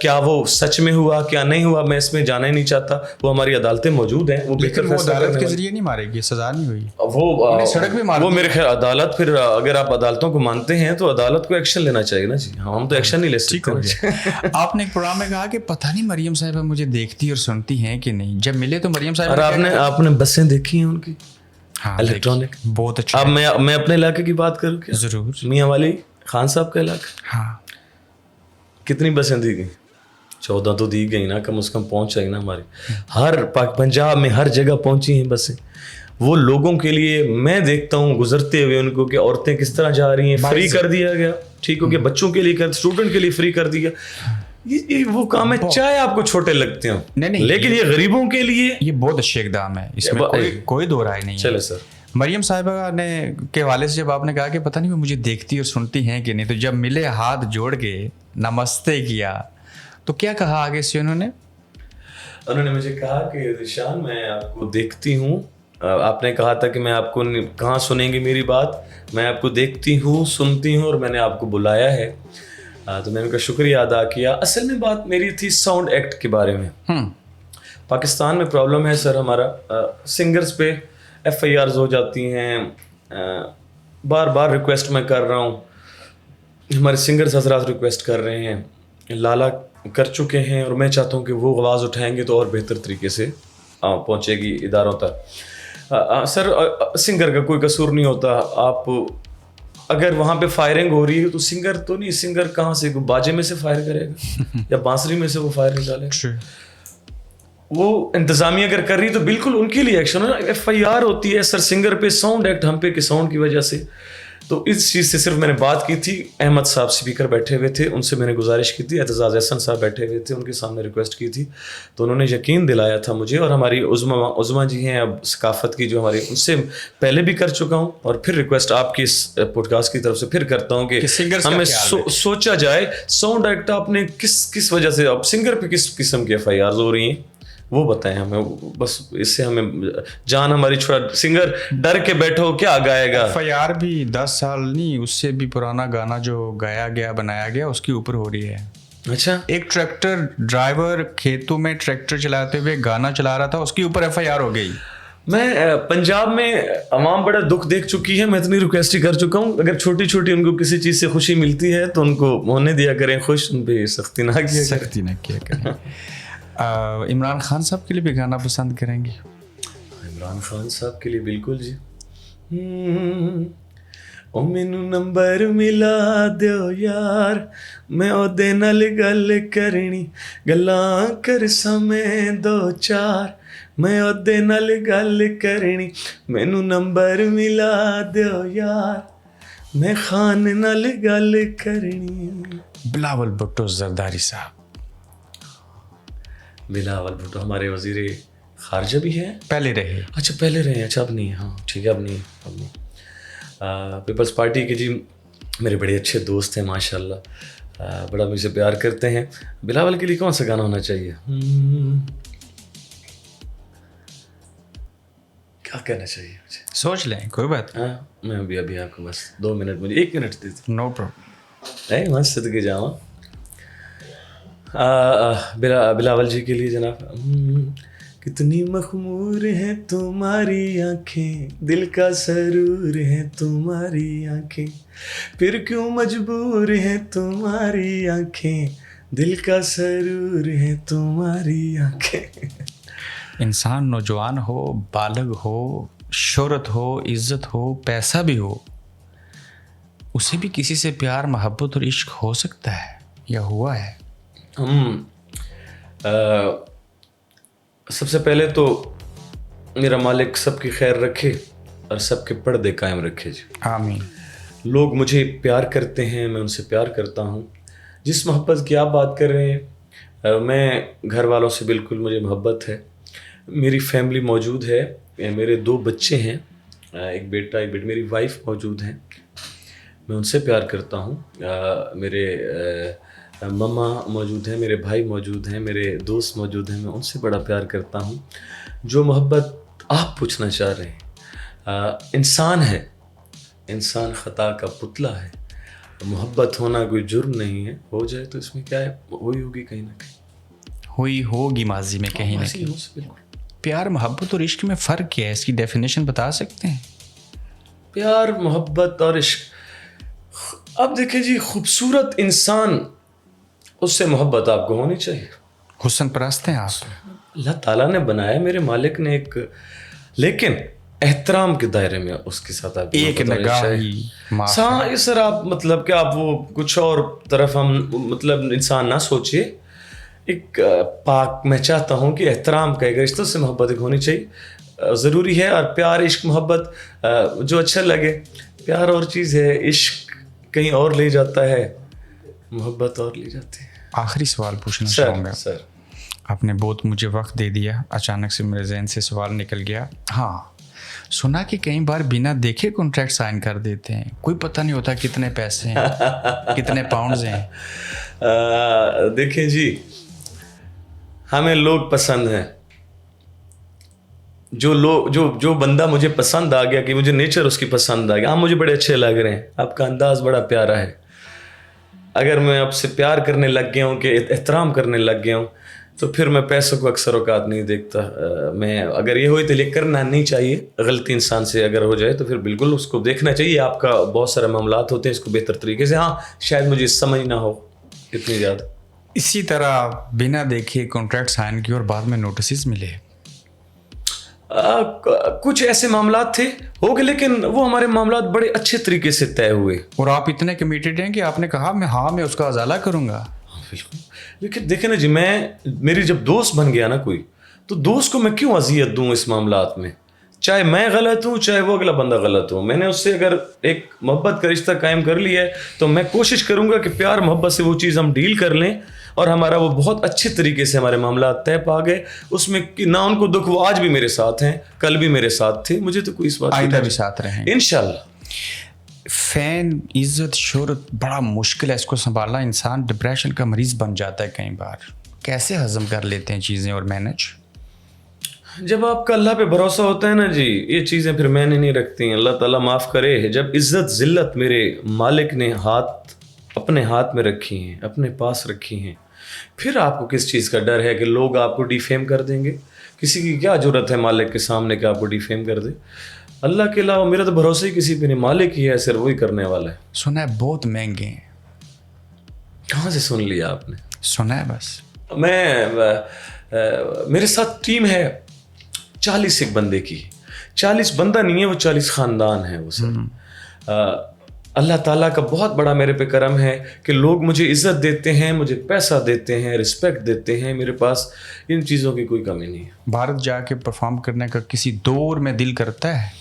کیا وہ سچ میں ہوا کیا نہیں ہوا, میں اس میں جانا ہی نہیں چاہتا. وہ ہماری عدالتیں موجود ہیں, وہ لیکن وہ عدالت کے ذریعے نہیں مارے گی, سزا نہیں ہوئی, وہ سڑک پہ مار, وہ میرے خیال عدالت, پھر اگر آپ عدالتوں کو مانتے ہیں تو عدالت کو ایکشن لینا چاہیے نا جی. ہم تو ایکشن نہیں لے سکتے. آپ نے ایک پروگرام میں کہا کہ پتہ نہیں مریم صاحبہ مجھے دیکھتی اور سنتی ہیں کہ نہیں, جب ملے تو مریم صاحبہ. اور آپ نے بسیں دیکھی ہیں ان کی الیکٹرانک, بہت اچھا. اب میں اپنے علاقے کی بات کروں کیا؟ ضرور. میاں والی خان صاحب کا علاقہ, ہاں, کتنی بسیں دی گئیں؟ 14 تو دی گئی نا, کم از کم پہنچ گئی نا ہماری. ہر پنجاب میں ہر جگہ پہنچی ہیں بسیں. وہ لوگوں کے لیے میں دیکھتا ہوں گزرتے ہوئے ان کو کہ عورتیں کس طرح جا رہی ہیں, فری کر دیا گیا. ٹھیک ہو گیا, بچوں کے لیے, اسٹوڈنٹ کے لیے فری کر دیا. یہ وہ کام ہے, چاہے آپ کو چھوٹے لگتے ہوں, لیکن یہ غریبوں کے لیے یہ بہت اچھا اقدام ہے, اس میں کوئی دو رائے نہیں ہے. چلے سر, مریم صاحبہ نے کے والے سے جب آپ نے کہا کہ پتہ نہیں وہ مجھے دیکھتی اور سنتی ہیں کہ نہیں, تو جب ملے ہاتھ جوڑ کے نمستے کیا تو کیا کہا آگے سے انہوں نے مجھے کہا کہ ذیشان میں آپ کو دیکھتی ہوں. آپ نے کہا تھا کہ میں آپ کو کہاں سنیں گی میری بات, میں آپ کو دیکھتی ہوں سنتی ہوں اور میں نے آپ کو بلایا ہے. تو میں نے ان کا شکریہ ادا کیا. اصل میں بات میری تھی ساؤنڈ ایکٹ کے بارے میں. پاکستان میں پرابلم ہے سر ہمارا, سنگرز پہ FIRs ہو جاتی ہیں. بار بار ریکویسٹ میں کر رہا ہوں, ہمارے سنگرز حضرات ریکویسٹ کر رہے ہیں, لالا کر چکے ہیں, اور میں چاہتا ہوں کہ وہ آواز اٹھائیں گے تو اور بہتر طریقے سے پہنچے گی اداروں تک. سر سنگر کا کوئی قصور نہیں ہوتا. آپ اگر وہاں پہ فائرنگ ہو رہی ہے تو سنگر تو نہیں, سنگر کہاں سے, باجے میں سے فائر کرے گا یا بانسری میں سے وہ فائر نکالے گا؟ وہ انتظامیہ اگر کر رہی تو بالکل ان کے لیے ایکشن ہو. FIR ہوتی ہے سر سنگر پہ, ساؤنڈ ایکٹ ہم پہ کہ ساؤنڈ کی وجہ سے. تو اس چیز سے صرف میں نے بات کی تھی. احمد صاحب اسپیکر بیٹھے ہوئے تھے, ان سے میں نے گزارش کی تھی. اعتزاز احسن صاحب بیٹھے ہوئے تھے, ان کے سامنے ریکویسٹ کی تھی, تو انہوں نے یقین دلایا تھا مجھے. اور ہماری عظما جی ہیں اب ثقافت کی جو ہماری, ان سے پہلے بھی کر چکا ہوں اور پھر ریکویسٹ آپ کی اس پوڈ کاسٹ کی طرف سے پھر کرتا ہوں کہ ہمیں سوچا جائے ساؤنڈ ایکٹ آپ نے کس وجہ سے, اب سنگر پہ کس قسم کی FIRs ہو رہی ہیں وہ بتائیں ہمیں. بس اس سے ہمیں جان ہماری چھوڑا, سنگر ڈر کے بیٹھو کیا گائے گا. FIR بھی 10 سال نہیں, اس سے بھی پرانا گانا جو گایا گیا بنایا گیا اس کے اوپر ہو رہی ہے. اچھا, ایک ٹریکٹر ڈرائیور کھیتوں میں ٹریکٹر چلاتے ہوئے گانا چلا رہا تھا, اس کے اوپر FIR ہو گئی. میں پنجاب میں عوام بڑا دکھ دیکھ چکی ہے, میں اتنی ریکویسٹ ہی کر چکا ہوں, اگر چھوٹی چھوٹی ان کو کسی چیز سے خوشی ملتی ہے تو ان کو ہونے دیا کریں خوش, ان پہ سختی نہ کیا کریں. عمران خان صاحب کے لیے بھی گانا پسند کریں گے؟ عمران خان صاحب کے لیے بالکل جی. او مینوں نمبر ملا دیو یار, میں اودے نال گل کرنی, گلاں کرساں میں 2-4, میں اودے نال گل کرنی, مینوں نمبر ملا دیو یار, میں خان نال گل کرنی. بلاول بھٹو زرداری صاحب. بلاول بھٹو ہمارے وزیر خارجہ بھی ہیں, پہلے رہے. اچھا پہلے رہے ہیں, اچھا اب نہیں, ہاں ٹھیک ہے اب نہیں. پیپلز پارٹی کے جی میرے بڑے اچھے دوست ہیں ماشاء اللہ, بڑا مجھ سے پیار کرتے ہیں. بلاول کے لیے کون سا گانا ہونا چاہیے؟ کیا کہنا چاہیے مجھے؟ سوچ لیں, کوئی بات. ہاں میں ابھی آپ کو بس 2 منٹ, مجھے 1 منٹ دیتے. No problem. مست صدقے جاواں. بلاول جی کے لیے جناب. کتنی مخمور ہیں تمہاری آنکھیں, دل کا سرور ہے تمہاری آنکھیں, پھر کیوں مجبور ہیں تمہاری آنکھیں, دل کا سرور ہے تمہاری آنکھیں. انسان نوجوان ہو, بالغ ہو, شہرت ہو, عزت ہو, پیسہ بھی ہو, اسے بھی کسی سے پیار محبت اور عشق ہو سکتا ہے یا ہوا ہے. سب سے پہلے تو میرا مالک سب کی خیر رکھے اور سب کے پردے قائم رکھے جی. آمین. لوگ مجھے پیار کرتے ہیں, میں ان سے پیار کرتا ہوں. जिस मोहब्बत की आप बात कर रहे हैं, मैं घर वालों से बिल्कुल मुझे मोहब्बत है, मेरी फैमिली मौजूद है, मेरे 2 बच्चे हैं, एक बेटा एक बेटी, मेरी वाइफ मौजूद हैं, मैं उनसे प्यार करता हूँ, मेरे मम्मा मौजूद हैं, मेरे भाई मौजूद हैं, मेरे दोस्त मौजूद हैं, मैं उनसे बड़ा प्यार करता हूँ। जो मोहब्बत आप पूछना चाह रहे हैं, इंसान है, इंसान ख़ता का पुतला है, मोहब्बत होना कोई जुर्म नहीं है, हो जाए तो इसमें क्या है, हुई होगी कहीं ना कहीं, हुई होगी माजी में कहीं ना कहीं। बिल्कुल। प्यार मोहब्बत और इश्क में फ़र्क क्या है, इसकी डेफिनेशन बता सकते हैं? प्यार मोहब्बत और इश्क, अब देखिए जी, खूबसूरत इंसान, उससे मोहब्बत आपको होनी चाहिए। हुस्न परस्त हैं आप? अल्लाह ताला ने बनाया, मेरे मालिक ने एक, लेकिन एहतराम के दायरे में उसके साथ आप एक निगाह ही माफ़ है। हाँ ये सर, आप मतलब कि आप वो कुछ और तरफ हम मतलब इंसान ना सोचिए, एक पाक, मैं चाहता हूँ कि एहतराम का एक रिश्तों से मोहब्बत एक होनी चाहिए, ज़रूरी है। और प्यार इश्क मोहब्बत जो अच्छा लगे, प्यार और चीज़ है, इश्क कहीं और ले जाता है, मोहब्बत और ले जाती है। आखिरी सवाल पूछना चाहूँगा सर, आपने बहुत मुझे वक्त दे दिया, अचानक से मेरे जहन से सवाल निकल गया। हाँ, सुना कि कई बार बिना देखे कॉन्ट्रैक्ट साइन कर देते हैं, कोई पता नहीं होता कितने पैसे हैं कितने पाउंड्स हैं। देखिए जी, हमें लोग पसंद हैं, जो बंदा मुझे पसंद आ गया, कि मुझे नेचर उसकी पसंद आ गया, आप मुझे बड़े अच्छे लग रहे हैं, आपका अंदाज़ बड़ा प्यारा है, अगर मैं आपसे प्यार करने लग गया हूँ, कि एहतराम करने लग गया हूँ, तो फिर मैं पैसों को अक्सर औकात नहीं देखता। मैं अगर ये हुई तो ये करना नहीं चाहिए, गलती इंसान से अगर हो जाए तो फिर बिल्कुल उसको देखना चाहिए। आपका बहुत सारे मामलात होते हैं, इसको बेहतर तरीके से, हाँ शायद मुझे समझ ना हो इतनी ज़्यादा। इसी तरह बिना देखे कॉन्ट्रैक्ट साइन किए और बाद में नोटिस मिले? कुछ ऐसे मामलात थे, हो गए, लेकिन वो हमारे मामलात बड़े अच्छे तरीके से तय हुए। और आप इतने कमिटेड हैं कि आपने कहा मैं उसका अजाला करूँगा। बिल्कुल, लेकिन देखे ना जी, मेरी जब दोस्त बन गया ना कोई, तो दोस्त को मैं क्यों अजियत दूं इस मामलात में, चाहे मैं गलत हूँ चाहे वो अगला बंदा गलत हो। मैंने उससे अगर एक मोहब्बत का रिश्ता कायम कर लिया है, तो मैं कोशिश करूंगा कि प्यार मोहब्बत से वो चीज़ हम डील कर लें, और हमारा वो बहुत अच्छे तरीके से हमारे मामलात तय पा गए, उसमें कि ना उनको दुख, वो आज भी मेरे साथ हैं, कल भी मेरे साथ थे, मुझे तो कोई इस बात, आइंदा भी साथ रहें इंशाल्लाह। फ़ैन, इज़्ज़त, शोहरत बड़ा मुश्किल है इसको संभालना, इंसान डिप्रेशन का मरीज़ बन जाता है कई बार। कैसे हज़म कर लेते हैं चीज़ें और मैनेज? जब आपका अल्लाह पे भरोसा होता है ना जी, ये चीज़ें फिर मैंने नहीं रखती हैं, अल्लाह ताला माफ़ करे। जब इज़्ज़त ज़िल्लत मेरे मालिक ने अपने हाथ में रखी हैं, अपने पास रखी हैं, फिर आपको किस चीज़ का डर है कि लोग आपको डिफेम कर देंगे? किसी की क्या ज़रूरत है मालिक के सामने कि आपको डिफेम कर दे? अल्लाह के अलावा मेरा तो भरोसा ही किसी पे नहीं, मालिक ही है, सिर्फ वही करने वाला है। सुना है बहुत महंगे हैं। कहाँ से सुन लिया आपने? सुना है बस। मेरे साथ टीम है 40 एक बंदे की, 40 बंदा नहीं है वो, 40 ख़ानदान है वो सर। अल्लाह ताला का बहुत बड़ा मेरे पे करम है कि लोग मुझे इज़्ज़त देते हैं, मुझे पैसा देते हैं, रिस्पेक्ट देते हैं, मेरे पास इन चीज़ों की कोई कमी नहीं है। भारत जाके परफॉर्म करने का किसी दौर में दिल करता है?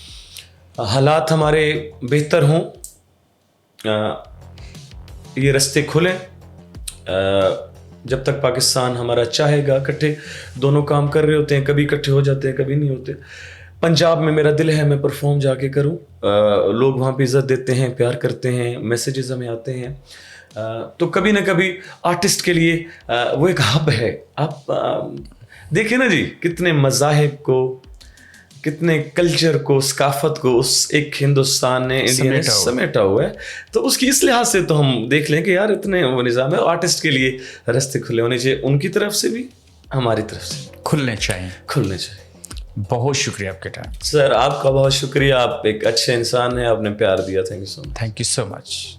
हालात हमारे बेहतर हों, ये रास्ते खुलें, जब तक पाकिस्तान हमारा चाहेगा, इकट्ठे दोनों काम कर रहे होते हैं, कभी इकट्ठे हो जाते हैं, कभी नहीं होते। पंजाब में मेरा दिल है मैं परफॉर्म जाके करूं, लोग वहाँ पे इज़्ज़त देते हैं, प्यार करते हैं, मैसेजेस हमें आते हैं, तो कभी ना कभी आर्टिस्ट के लिए वो एक हब है। आप देखिए ना जी, कितने मज़ाहिब को, कितने कल्चर को, सकाफत को उस एक हिंदुस्तान ने, इंडिया ने समेटा हुआ है, तो उसकी इस लिहाज से तो हम देख लें कि यार इतने वो निज़ाम है। आर्टिस्ट के लिए रास्ते खुले होने चाहिए, उनकी तरफ से भी, हमारी तरफ से खुलने चाहिए। बहुत शुक्रिया आपके टाइम। सर आपका बहुत शुक्रिया, आप एक अच्छे इंसान हैं, आपने प्यार दिया। Thank you so much. Thank you so much.